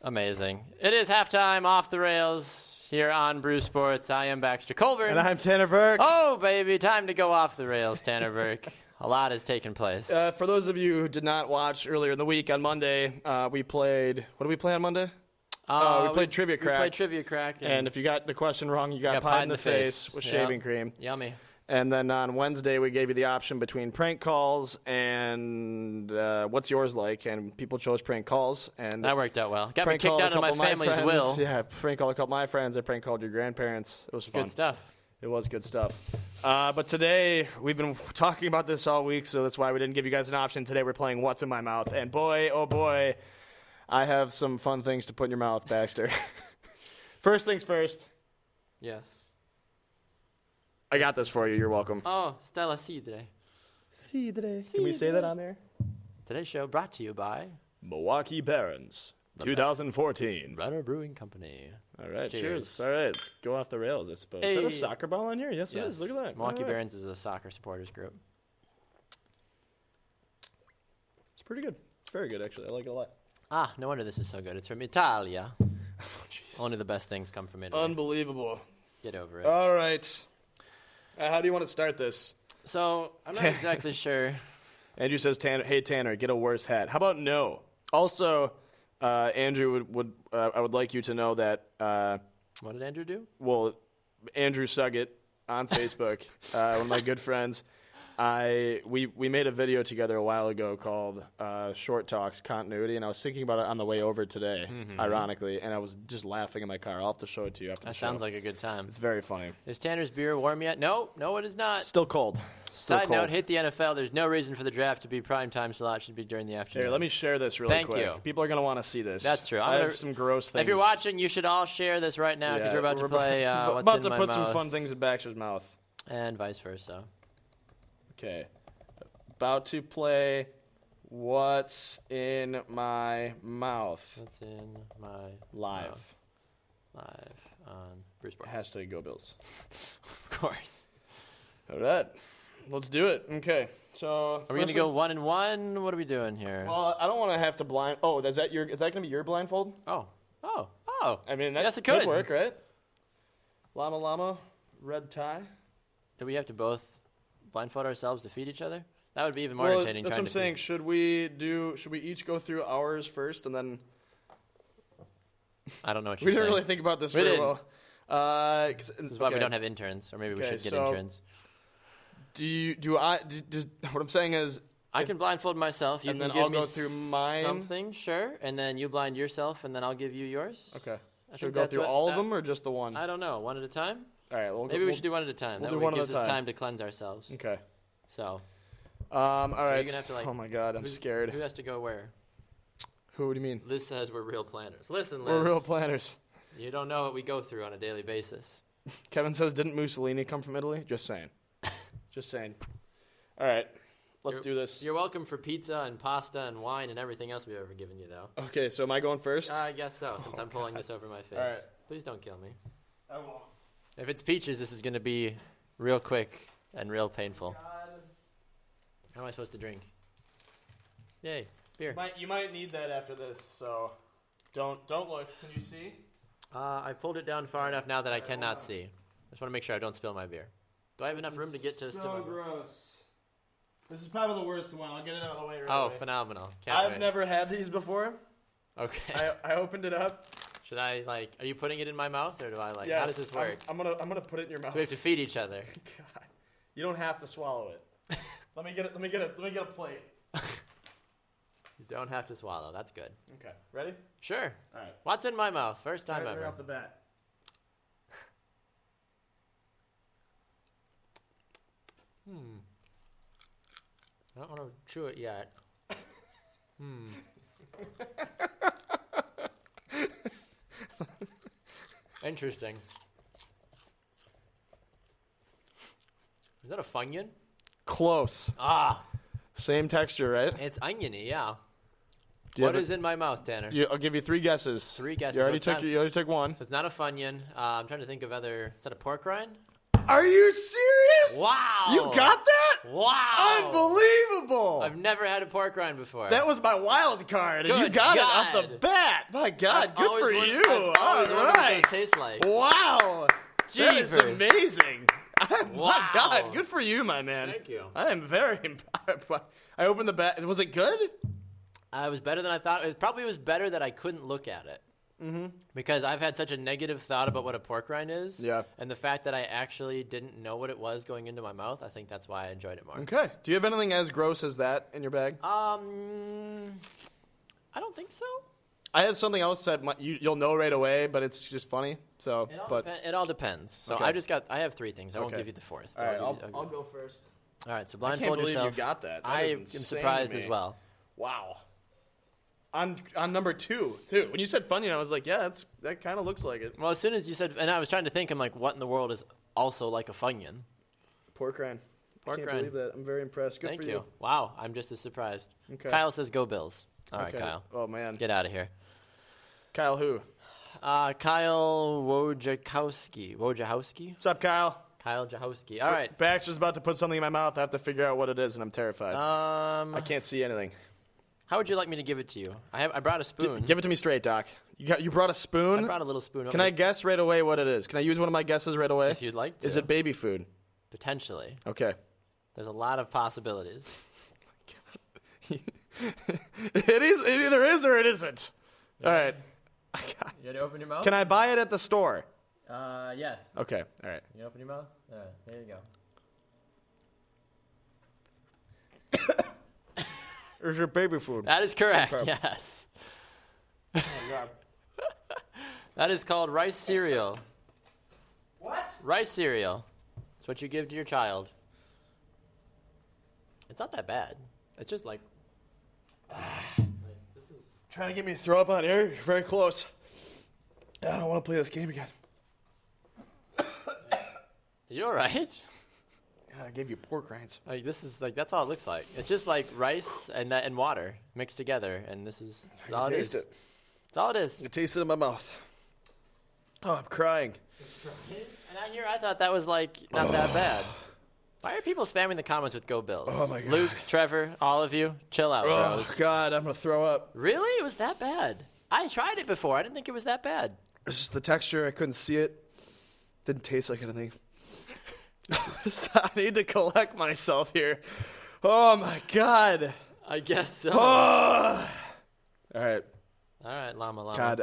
Amazing. It is halftime off the rails here on Brew Sports. I am Baxter Colburn. And I'm Tanner Burke. Oh, baby, time to go off the rails, Tanner Burke. A lot has taken place. For those of you who did not watch earlier in the week, on Monday, we played. What did we play on Monday? We played Trivia Crack. We played Trivia Crack. And if you got the question wrong, you got pie in the face with shaving cream. Yummy. And then on Wednesday, we gave you the option between prank calls and what's yours like, and people chose prank calls. And that worked out well. Got me kicked out of my family's will. Yeah, prank called a couple of my friends. I prank called your grandparents. It was fun. Good stuff. It was good stuff. But today, we've been talking about this all week, so that's why we didn't give you guys an option. Today, we're playing What's in My Mouth. And boy, oh boy, I have some fun things to put in your mouth, Baxter. First things first. Yes. I got this for you. You're welcome. Oh, Stella Cidre. Cidre. Can we say that on there? Today's show brought to you by Milwaukee Barons, 2014. Runner Brewing Company. All right, Cheers. All right, let's go off the rails, I suppose. Hey. Is that a soccer ball on here? Yes, it is. Look at that. Milwaukee All right. Barons is a soccer supporters group. It's pretty good. It's very good, actually. I like it a lot. Ah, no wonder this is so good. It's from Italia. Oh, Only the best things come from Italy. Unbelievable. Get over it. All right. How do you want to start this? So, I'm not exactly sure. Andrew says, "Hey, Tanner, get a worse hat." How about no? Also, Andrew I would like you to know that. What did Andrew do? Well, Andrew Suggett on Facebook, one of my good friends. We made a video together a while ago called Short Talks Continuity, and I was thinking about it on the way over today, ironically, and I was just laughing in my car. I'll have to show it to you after the show. That sounds like a good time. It's very funny. Is Tanner's beer warm yet? No, it is not. Still cold. Side note, hit the NFL. There's no reason for the draft to be prime time slot. It should be during the afternoon. Here, let me share this really Thank quick. you. People are going to want to see this. That's true. I have some gross things. If you're watching, you should all share this right now because we're about to play What's about in My to Mouth. put some fun things in Baxter's mouth. And vice versa. Okay. About to play What's in My Mouth. What's in my Live. mouth? Live on Bruce Sports. Hashtag Go Bills. Of course. All right. Let's do it. Okay. So Are we going to go 1-1? What are we doing here? Well, I don't want to have to blind. Oh, is that going to be your blindfold? Oh. I mean, that Yes, it could could. work, right? Llama, red tie. Do we have to both blindfold ourselves to feed each other? That would be even more Well, entertaining. that's what I'm saying. Should we each go through ours first and then? I don't know what We you're didn't saying. really think about this We very didn't. well. This is why we don't have interns, or maybe we Okay, should get so- interns. What I'm saying is, I can blindfold myself. You and can then give I'll me go through mine? something, sure, and then you blind yourself, and then I'll give you yours. okay. I Should we think go that's through what- all of them or just the one? I don't know. One at a time? All right. Maybe we should do one at a time. we'll That do way one it at a gives us time. time to cleanse ourselves. Okay. So, All right. you're gonna have to, like, oh my God, I'm scared. who has to go where? Who do you mean? Liz says we're real planners. Listen, Liz. We're real planners. You don't know what we go through on a daily basis. Kevin says, didn't Mussolini come from Italy? Just saying. Just saying. All right. Let's do this. You're welcome for pizza and pasta and wine and everything else we've ever given you, though. Okay, so am I going first? I guess so, since I'm pulling this over my face. All right. Please don't kill me. I won't. If it's peaches, this is going to be real quick and real painful. God. How am I supposed to drink? Yay, beer. You might need that after this, so don't look. Can you see? I pulled it down far enough now that I cannot see. I just want to make sure I don't spill my beer. Do I have enough room to get to my... So gross. This is probably the worst one. I'll get it out of the way right away. Phenomenal. Can't I've wait. never had these before. Okay. I opened it up. Should I, are you putting it in my mouth, or do I, Yes, how does this work? I'm gonna put it in your mouth. So we have to feed each other. God. You don't have to swallow it. Let me get a plate. You don't have to swallow. That's good. Okay. Ready? Sure. All right. What's in my mouth? First time ever. Right off the bat. I don't want to chew it yet. Interesting. Is that a Funyun? Close. Ah, Same texture, right? it's oniony, yeah. Do you What have is in my mouth, Tanner? I'll give you 3 guesses. 3 guesses. You already So it's took. You already took one. So it's not a Funyun. I'm trying to think of other... Is that a pork rind? Are you serious? Wow. You got that? Wow. Unbelievable. I've never had a pork rind before. That was my wild card, and you Good got God. it off the bat. My God, I've good always for wondered- you. I've always All wondered what right. those taste like. Wow. That is Jeepers. amazing. My Wow. God, good for you, my man. Thank you. I am very impressed. I opened the bag. Was it good? It was better than I thought. It probably was better that I couldn't look at it. Mm-hmm. Because I've had such a negative thought about what a pork rind is. Yeah. And the fact that I actually didn't know what it was going into my mouth, I think that's why I enjoyed it more. Okay. Do you have anything as gross as that in your bag? I don't think so. I have something else that you'll know right away, but it's just funny. So, It all depends. So Okay. I have 3 things. I won't Okay. give you the 4th. all right, I'll I'll go first. All right, so I blindfold can't believe yourself. you got that. That I is am insane to surprised me. as well. Wow. On number 2, too. When you said Funyun, I was like, yeah, that kind of looks like it. Well, as soon as you said, and I was trying to think, I'm like, what in the world is also like a Funyun? Pork rind. Pork I can't rind. believe that. I'm very impressed. Good Thank for you. Wow, I'm just as surprised. Okay. Kyle says go Bills. All right, Okay. Kyle. Oh, man. Get out of here. Kyle who? Kyle Wojciechowski. What's up, Kyle? Kyle Jahowski. All right. Baxter's about to put something in my mouth. I have to figure out what it is, and I'm terrified. I can't see anything. How would you like me to give it to you? I brought a spoon. Give it to me straight, Doc. You brought a spoon? I brought a little spoon. Can I guess right away what it is? Can I use one of my guesses right away? If you'd like to. Is it baby food? Potentially. Okay. There's a lot of possibilities. It either is or it isn't. All right. You ready to open your mouth? Can I buy it at the store? Yes. Okay. All right. You open your mouth? There you go. Or is it baby food? That is correct. Okay. Yes. Oh, God. That is called rice cereal. What? Rice cereal. It's what you give to your child. It's not that bad. It's just like this is Trying to get me to throw up on air? You're very close. I don't want to play this game again. You all right? God, I gave you pork rinds. Like this is like that's all it looks like. It's just like rice and water mixed together, and this is I all can it taste is. it. It's all it is. I can taste it in my mouth. Oh, I'm crying. And I thought that was like not that bad. Why are people spamming the comments with "Go Bills"? Oh, my God. Luke, Trevor, all of you, chill out, Oh, bros. God, I'm going to throw up. Really? It was that bad? I tried it before. I didn't think it was that bad. It's just the texture. I couldn't see it. Didn't taste like anything. I need to collect myself here. Oh, my God. I guess so. Oh. All right. All right, llama. God,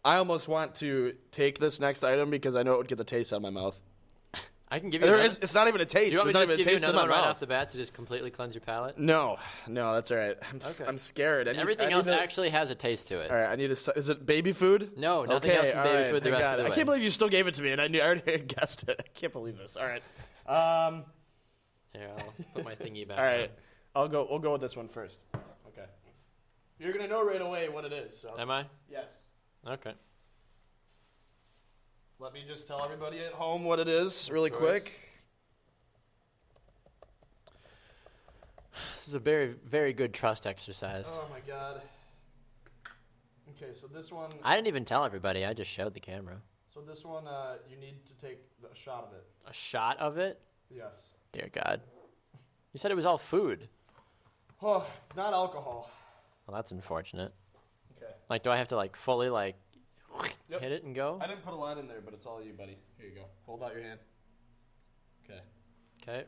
I almost want to take this next item because I know it would get the taste out of my mouth. I can give you. It's not even a taste. Do you want me There's to not just even a give you taste in another my one right mouth. off the bat to just completely cleanse your palate? No, that's all right. Okay. I'm scared. Everything else actually has a taste to it. All right, I need to. Is it baby food? No, nothing Okay, else is all baby right, food the thank rest God. of the way. I can't believe you still gave it to me, and I already guessed it. I can't believe this. All right. Here, I'll put my thingy back. All right. We'll go with this one first. Okay. You're gonna know right away what it is. So. Am I? Yes. Okay. Let me just tell everybody at home what it is really course. quick. This is a very, very good trust exercise. Oh, my God. Okay, so this one... I didn't even tell everybody. I just showed the camera. So this one, you need to take a shot of it. A shot of it? Yes. Dear God. You said it was all food. Oh, it's not alcohol. Well, that's unfortunate. Okay. Like, do I have to, like, fully, like, Yep. hit it and go? I didn't put a lot in there, but it's all you, buddy. Here you go. Hold out your hand. Okay. Okay.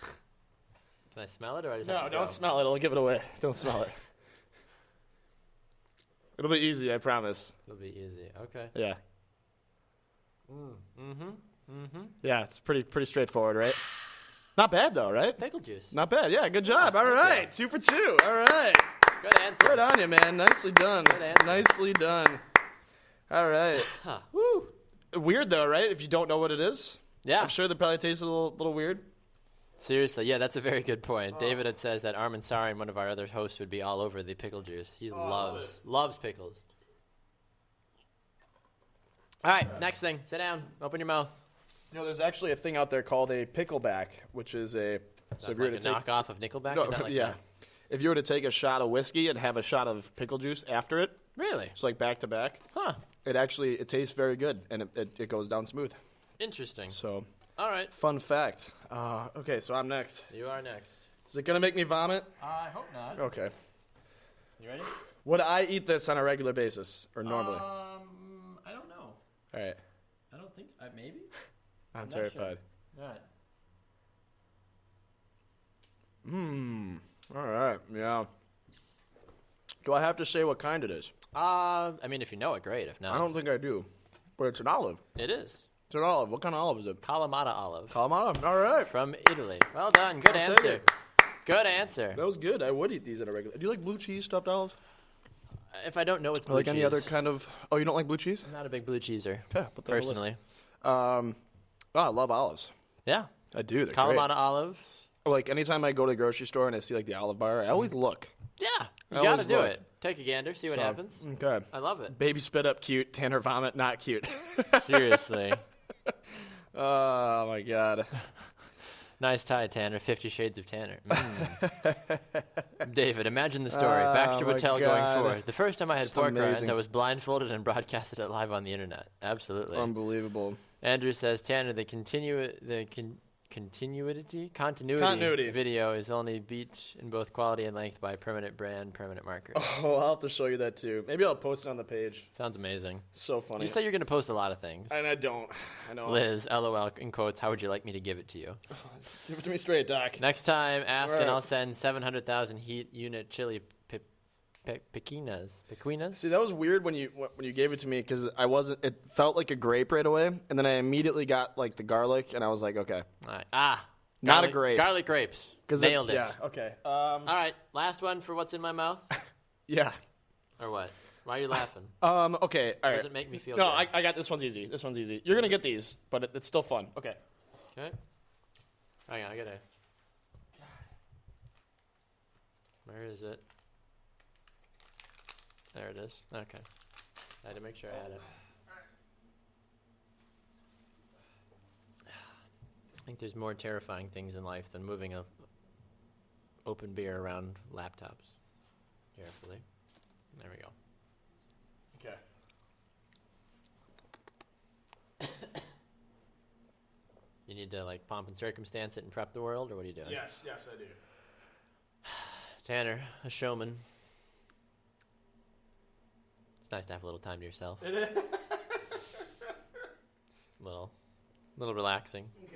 Can I smell it, or I just No, have to don't go? smell it. I'll give it away. Don't smell it. It'll be easy, I promise. It'll be easy. Okay. Yeah. Yeah, Yeah, it's pretty straightforward, right? Not bad, though, right? pickle juice. Not bad. Yeah, good job. All thank right. 2 for 2. All right. Good answer. Good on you, man. Nicely done. Good answer. Nicely done. All right. Huh. Woo. Weird, though, right? If you don't know what it is. Yeah. I'm sure that probably tastes a little weird. Seriously, yeah, that's a very good point. David had says that Armin Sarin, one of our other hosts, would be all over the pickle juice. He loves pickles. All right, next thing. Sit down. Open your mouth. You know, there's actually a thing out there called a pickleback, which is a... So if you were to knockoff of Nickelback? No, Is that like yeah. If you were to take a shot of whiskey and have a shot of pickle juice after it, Really? it's like back to back, Huh. it tastes very good, and it goes down smooth. Interesting. So, All right. fun fact. Okay, so I'm next. You are next. Is it going to make me vomit? I hope not. Okay. You ready? Would I eat this on a regular basis, or normally? I don't know. All right. I don't think. Maybe? I'm not terrified. All right. All right, yeah. Do I have to say what kind it is? I mean, if you know it, great. If not, I don't think I do. But it's an olive. it is. It's an olive. What kind of olive is it? Kalamata olive Kalamata. All right. from Italy. Well done. Good I'll take answer. it. Good answer. That was good. I would eat these on a regular. Do you like blue cheese stuffed olives? If I don't know it's Or blue like cheese, any other kind of... Oh, you don't like blue cheese? I'm not a big blue cheeser, Okay, put that on the list. personally. I love olives. Yeah. I do. They're Kalamata great. olives. Like, anytime I go to the grocery store and I see, like, the olive bar, I always look. Yeah. You I got to always do look. it. Take a gander. See what So, happens. Okay. I love it. Baby spit up, cute. Tanner vomit, not cute. Seriously. Oh, my God. Nice tie, Tanner. 50 Shades of Tanner. David, imagine the story. Baxter would my tell God. going forward. The first time I had Just pork rinds, amazing. I was blindfolded and broadcasted it live on the internet. Absolutely. Unbelievable. Andrew says, Tanner, the continuity video is only beat in both quality and length by permanent brand, permanent marker. Oh, I'll have to show you that, too. Maybe I'll post it on the page. Sounds amazing. So funny. You say you're going to post a lot of things. And I don't. I know. Liz, LOL, in quotes, how would you like me to give it to you? Give it to me straight, Doc. Next time, ask Right. and I'll send 700,000 heat unit chili pequinas. Pequinas? See, that was weird when you gave it to me because I wasn't. It felt like a grape right away, and then I immediately got like the garlic, and I was like, okay, All right. Not a garlic- grape. Garlic grapes. Nailed it. Yeah, okay. All right, last one for what's in my mouth, Yeah. or what? Why are you laughing? Okay. All right. Does it make me feel No, good? I got this one's easy. This one's easy. You're gonna get these, but it's still fun. Okay. Okay. Hang on, I gotta. Where is it? There it is. Okay. I had to make sure I had it. I think there's more terrifying things in life than moving a open beer around laptops. Carefully. There we go. Okay. You need to like pomp and circumstance it and prep the world, or what are you doing? Yes, I do. Tanner, a showman. It's nice to have a little time to yourself. It is. Little relaxing. Okay.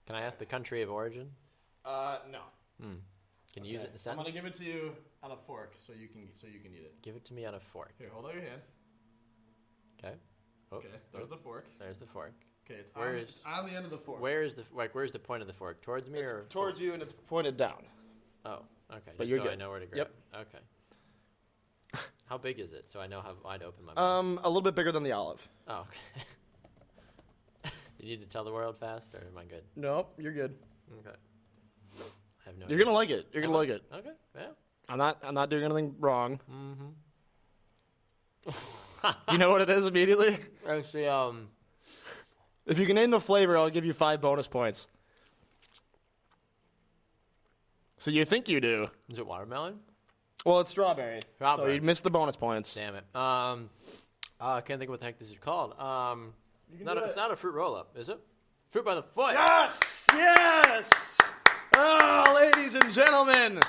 Can I ask the country of origin? No. Can you use it in a I'm sentence? gonna give it to you on a fork so you can eat it. Give it to me on a fork. Here, hold out your hand. Okay. Oh, Okay, there's the fork. there's the fork. Okay, it's Where on, is- it's on the end of the fork. Where's the point of the fork? Towards me It's or towards you, and it's pointed down. Oh, okay. But Just you're so I good. know where to grab. Yep. It. Okay. How big is it? So I know how wide open my mouth. A little bit bigger than the olive. Oh, okay. You need to tell the world fast, or am I good? Nope, you're good. Okay. I have no. You're gonna like it. You're gonna like it. Okay. Yeah. I'm not doing anything wrong. Mm-hmm. Do you know what it is immediately? Actually, If you can name the flavor, I'll give you 5 bonus points. So you think you do? Is it watermelon? Well, it's strawberry. Strawberry. So you missed the bonus points. Damn it. I can't think of what the heck this is called. It's not a fruit roll-up, is it? Fruit by the foot. Yes! Yes! Oh, ladies and gentlemen,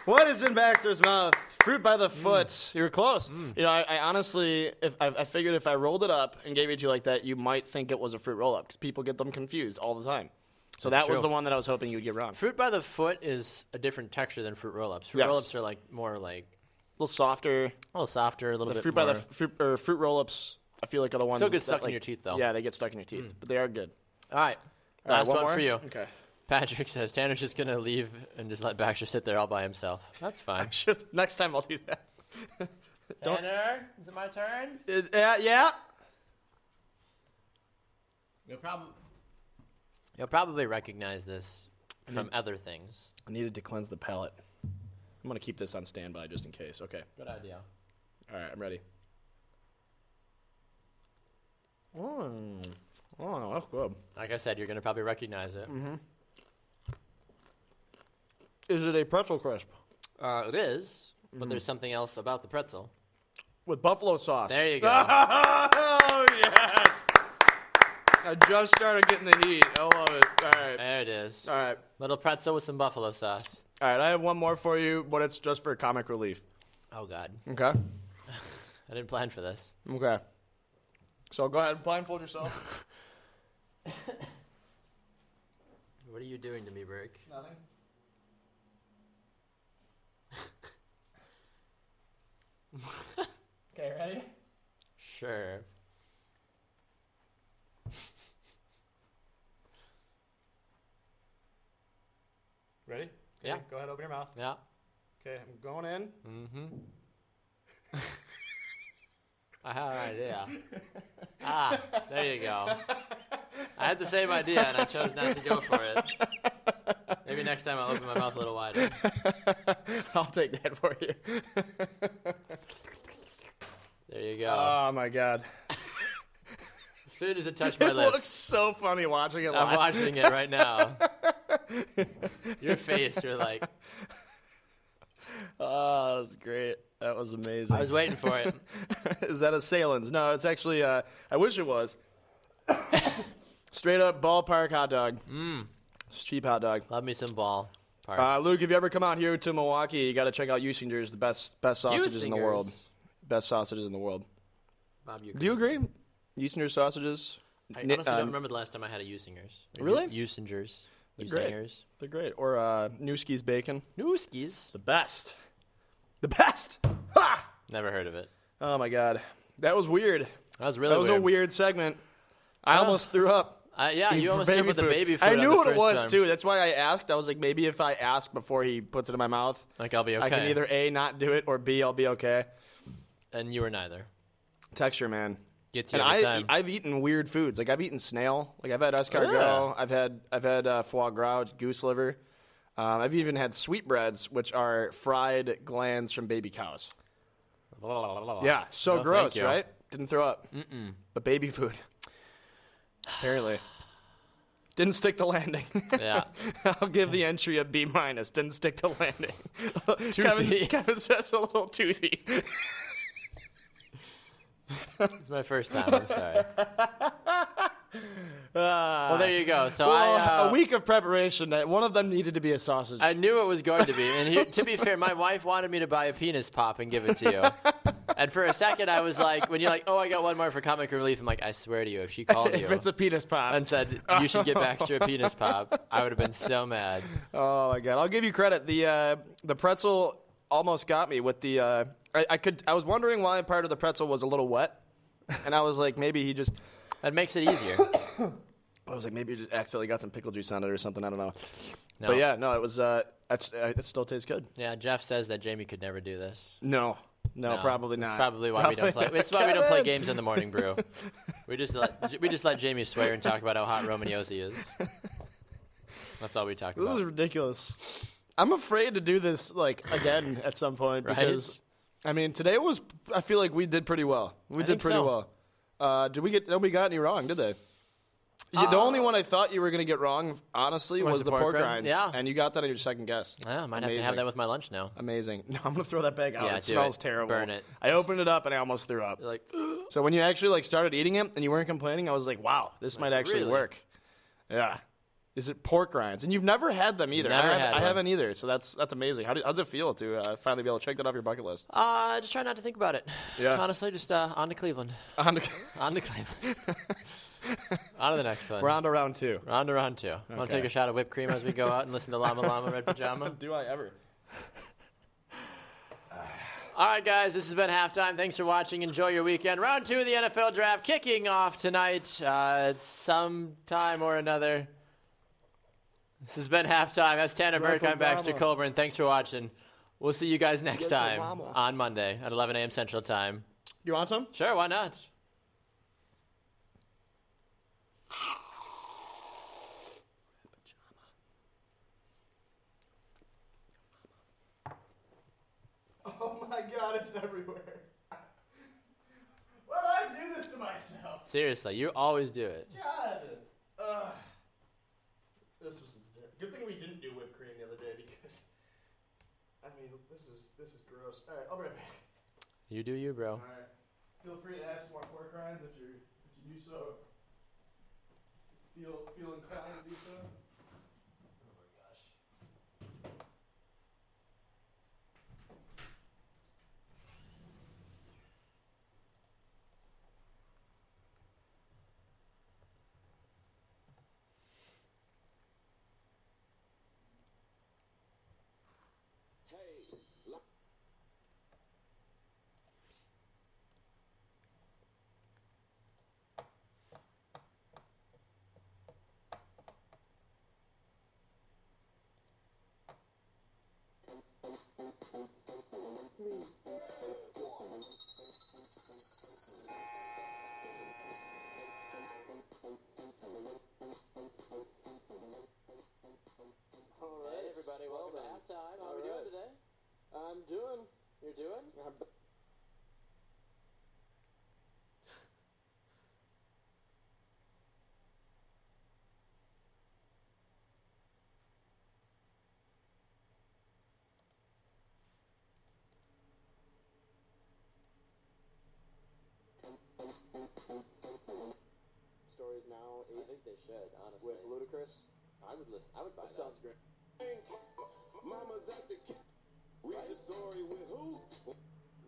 what is in Baxter's mouth? Fruit by the foot. You were close. You know, I honestly, I figured if I rolled it up and gave it to you like that, you might think it was a fruit roll-up because people get them confused all the time. So That's that was true. the one that I was hoping you would get wrong. Fruit by the foot is a different texture than fruit roll-ups. Fruit Yes. roll-ups are like more like A little softer. a little softer, a little The bit fruit more. by the fruit roll-ups, I feel like are the ones Still get that, stuck in like, your teeth, though. Yeah, they get stuck in your teeth, but they are good. All right, All right, last one more? for you. Okay. Patrick says Tanner's just gonna leave and just let Baxter sit there all by himself. That's fine. Next time I'll do that. Tanner, is it my turn? Yeah. You'll probably recognize this from other things. I needed to cleanse the palate. I'm going to keep this on standby just in case. Okay. Good idea. All right, I'm ready. Oh, that's good. Like I said, you're gonna probably recognize it. Is it a pretzel crisp? It is, but there's something else about the pretzel. With buffalo sauce. There you go. Oh, yes. I just started getting the heat. I love it. All right. There it is. All right. Little pretzel with some buffalo sauce. All right, I have one more for you, but it's just for comic relief. Oh God, Okay? I didn't plan for this. Okay. So go ahead and blindfold yourself. What are you doing to me, Burke? Nothing. Okay, ready? Sure. Ready? Okay, Yeah. Go ahead, open your mouth. Yeah. Okay, I'm going in. Mm-hmm. I have an idea. There you go. I had the same idea, and I chose not to go for it. Maybe next time I'll open my mouth a little wider. I'll take that for you. There you go. Oh, my God. As soon as it touched my It lips, looks so funny watching it I'm live. watching it right now. Your face, you're like, Oh, that was great. That was amazing. I was waiting for it. Is that a Salen's? No, it's actually, I wish it was. Straight up ballpark hot dog. It's a cheap hot dog. Love me some ball. Park. Luke, if you ever come out here to Milwaukee, you got to check out Usinger's, the best sausages in the world. Best sausages in the world. Bob, Do you agree? Usinger's sausages? I honestly don't remember the last time I had a Usinger's. Really? Usingers. great. Usingers. They're great. Or Newski's bacon. Newski's. The best. The best! Ha! Never heard of it. Oh, my God. That was weird. That was really That was weird. a weird segment. I almost threw up. Yeah, you almost threw up with the food. baby food. I on knew the what it first was, time. too. That's why I asked. I was like, maybe if I ask before he puts it in my mouth, Like, I'll be okay. I can either A, not do it, or B, I'll be okay. And you were neither. Texture, man. Gets you And every time. I've eaten weird foods. Like, I've eaten snail. Like, I've had escargot. I've had foie gras, goose liver. I've even had sweetbreads, which are fried glands from baby cows. Yeah, so No, gross, thank you. right? Didn't throw up. But baby food. Apparently. Didn't stick the landing. Yeah. I'll give the entry a B minus. Didn't stick the landing. Toothy. Kevin says a little toothy. It's my first time. I'm sorry. Well, Well, there you go. So a week of preparation. One of them needed to be a sausage. I knew it was going to be. And to be fair, my wife wanted me to buy a penis pop and give it to you. And for a second, I was like, when you're like, oh, I got one more for comic relief, I'm like, I swear to you, if she called if you it's a penis pop. and said, you should get Baxter a penis pop, I would have been so mad. Oh my God! I'll give you credit. The pretzel almost got me with the. I was wondering why part of the pretzel was a little wet, and I was like, maybe he just. That makes it easier. I was like, maybe he just accidentally got some pickle juice on it or something. I don't know. No. But yeah, no, it was. It still tastes good. Yeah, Jeff says that Jamie could never do this. No, probably not. That's probably why we don't play. It's why we don't play games in the morning brew. We just let Jamie swear and talk about how hot Roman Yossi is. That's all we talk This about. is ridiculous. I'm afraid to do this again at some point Right? because I mean today was. I feel like we did pretty well. We I did think pretty so. well. Nobody got any wrong, did they? The only one I thought you were going to get wrong, honestly, was the pork rinds. Yeah. And you got that on your second guess. Yeah, I might have to have that with my lunch now. Amazing. No, I'm going to throw that bag out. Yeah, It smells terrible. Burn it. I opened it up and I almost threw up. Like, so when you actually like started eating it and you weren't complaining, I was like, wow, this might actually really? work. Yeah. Is it pork rinds? And you've never had them either. I haven't either, so that's amazing. How does it feel to finally be able to check that off your bucket list? Just try not to think about it. Yeah. Honestly, just on to Cleveland. On to Cleveland. On to the next one. We're on to round 2. We're on to round 2. Want to take a shot of whipped cream as we go out and listen to Llama Llama Red Pajama? Do I ever? All right, guys, this has been Halftime. Thanks for watching. Enjoy your weekend. Round 2 of the NFL Draft kicking off tonight sometime or another. This has been Halftime. That's Tanner Burke. I'm Baxter Colburn. Thanks for watching. We'll see you guys next time on Monday at 11 a.m. Central Time. You want some? Sure, why not? Oh my God, it's everywhere. Why do I do this to myself? Seriously, you always do it. God. This was good thing we didn't do whipped cream the other day because, I mean, this is gross. All right, I'll be right back. You do you, bro. All right. Feel free to add some more pork rinds if you do so. Feel inclined to do so. Oh my gosh. Hey, everybody, welcome to Halftime. How are we doing today? I'm doing. You're doing? Stories now. I think they should, honestly. With Ludacris. I would listen. I would buy that. Sounds great. Mama's at the read the story with who?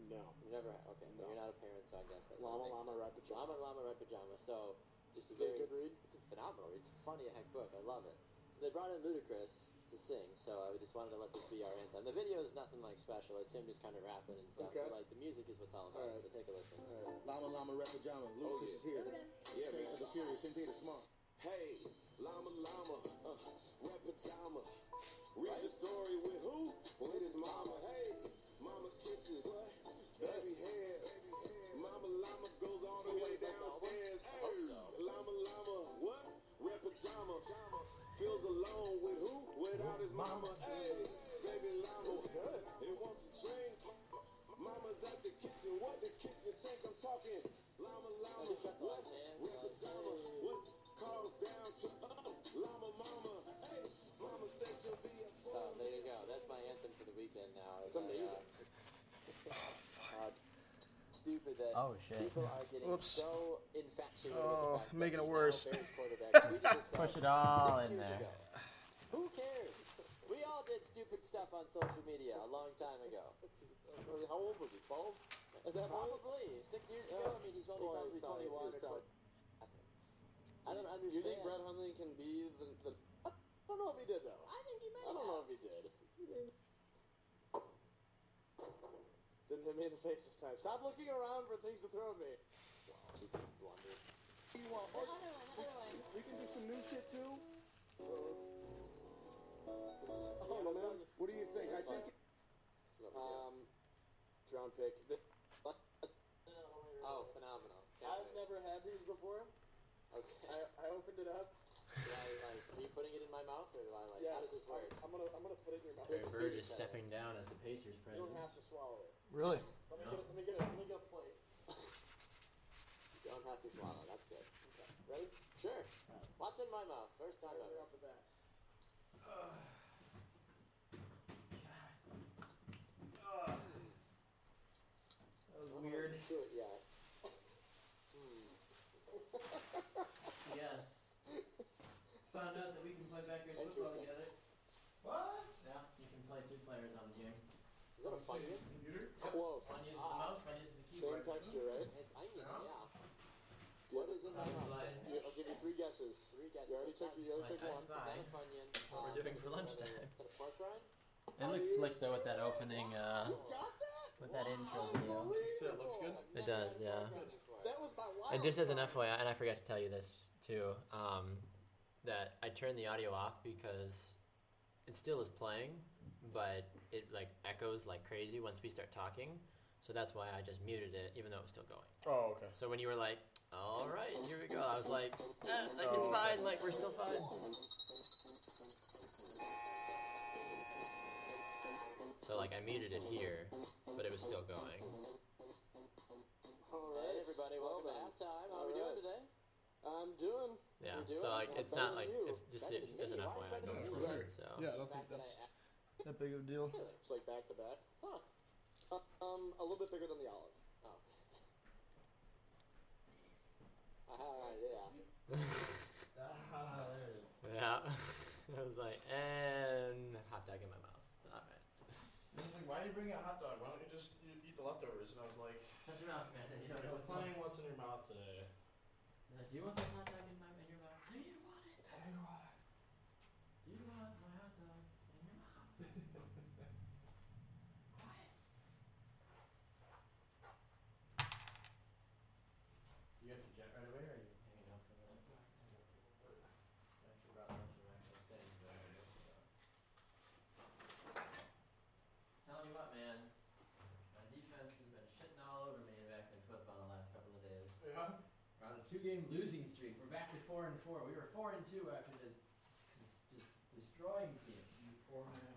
No. You never. Okay, no. You're not a parent, so I guess that. Llama Red Pajama. Llama Red Pajama. So, just a Is it a very good read? It's a phenomenal read. It's a funny heck book. I love it. So they brought in Ludacris to sing, so I just wanted to let this be our anthem. The video is nothing like special. It's him just kind of rapping and stuff. Okay. But like the music is what's all about. All right. So take a listen. Llama Red Pajama. Lucas is here. Yeah, man. The Furious in theater tomorrow. Hey, Llama Red Pajama. Read the story with who? With his mama. Hey, mama kisses. What? Baby hair. Mama Llama goes all the way downstairs. Hey, Llama what? Red Pajama. Feels alone with who? Without his mama. Hey, baby Llama. It wants a drink. Mama's at the kitchen. What the kitchen sink? I'm talking. Llama. What? Red Pajama. What? Calls down to Llama mama. Hey, mama says she'll be a So there you go. That's my anthem for the weekend now. It's amazing. Stupid that people are getting so infatuated with the fact making that it worse. Bears quarterback tweeted himself Push it all 6 in years there. ago. Who cares? We all did stupid stuff on social media a long time ago. How old was he? 12? At that point? Probably 6 years ago. I mean, he's only probably 21 or 20. I don't understand. You think Brett Hundley can be the I don't know if he did though. I think he may. I don't know if he did. Didn't hit me in the face this time. Stop looking around for things to throw at me. Blunder. You want? Other one. We can do some new shit too. Man, what do you think? I think round pick. Oh, phenomenal. I've never had these before. Okay. I opened it up. Are you putting it in my mouth, or do I like? Yes, How does this work? I'm gonna put it in your mouth. Bird is stepping down as the Pacers You president. don't have to swallow it. Really? Let me get a plate. You don't have to swallow. That's good. Okay. Ready? Sure. What's in my mouth? First time ever. Off the bat. That was weird. Do it, yeah. Yes. Found out that we can play backyard football together. What? Yeah, you can play 2 players on the game. Is that a Funyun? Computer? Close. One uses the mouse, one uses the Same keyboard. texture, right? It's onion, yeah. What is in my Onion mouth? slide. I'll give you 3 guesses. 3 guesses. You already took I one. spy Is that a Funyun? what we're doing for lunchtime. Is that a pork rind? It looks slick though with that opening, You got that? with that intro video. So it looks good? It does, yeah. That was my wild And just as an card. FYI, and I forgot to tell you this too, that I turned the audio off because it still is playing, but it like echoes like crazy once we start talking. So that's why I just muted it, even though it was still going. Oh, okay. So when you were like, "All right, here we go," I was like, like it's fine, like we're still fine. So like I muted it here, but it was still going. All right, everybody, welcome to halftime. How are we doing today? I'm doing. Yeah. You're doing? So like I'm it's better not than like you. it's just Better than as an me. Why FYI better going than you? forward. So Yeah, I don't think that's that big of a deal. It's like back to back. Huh. A little bit bigger than the olive. Oh. Yeah. Ah, there it is. yeah, I was like, and hot dog in my mouth. All right. I was like, why are you bringing a hot dog? Why don't you just eat the leftovers? And I was like, Shut your mouth, man. yeah, we're playing what's in your mouth today. Do you want the hot dog in your mouth? Do you want it? Tell you what. Do you want my hot dog in your mouth? Quiet. You have to jet right away, or are you hanging out for a minute? Actually, brought lunch and we're actually staying there. Telling you what, man. My defense has been shitting all over me in backyard football the last couple of days. Yeah? We're on a 2-game losing streak. We're back to 4-4. We were 4-2 after just destroying teams. Poor man.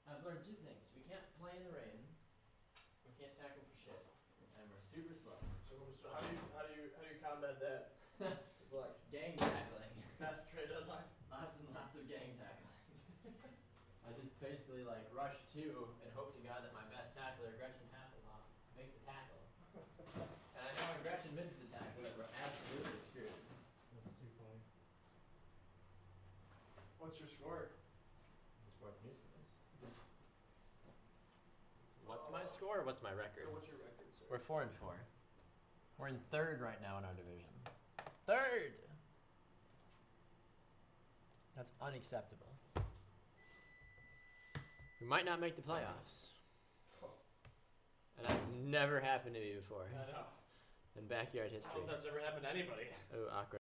I've learned 2 things. We can't play in the rain. We can't tackle for shit. And we're super slow. So how do you combat that? Look, gang tackling. Past trade deadline. Lots and lots of gang tackling. I just basically like rush 2 and hope to God that my best tackler, Gretchen Hasselhoff, makes the tackle. And I know when Gretchen misses the tackle, that we're absolutely screwed. That's too funny. What's your score? Sports news for this. What's my score? What's my record? What's your record, sir? We're 4-4. We're in 3rd right now in our division. 3rd! That's unacceptable. We might not make the playoffs. And that's never happened to me before I know. in backyard I don't know history. if that's ever happened to anybody. Oh, awkward.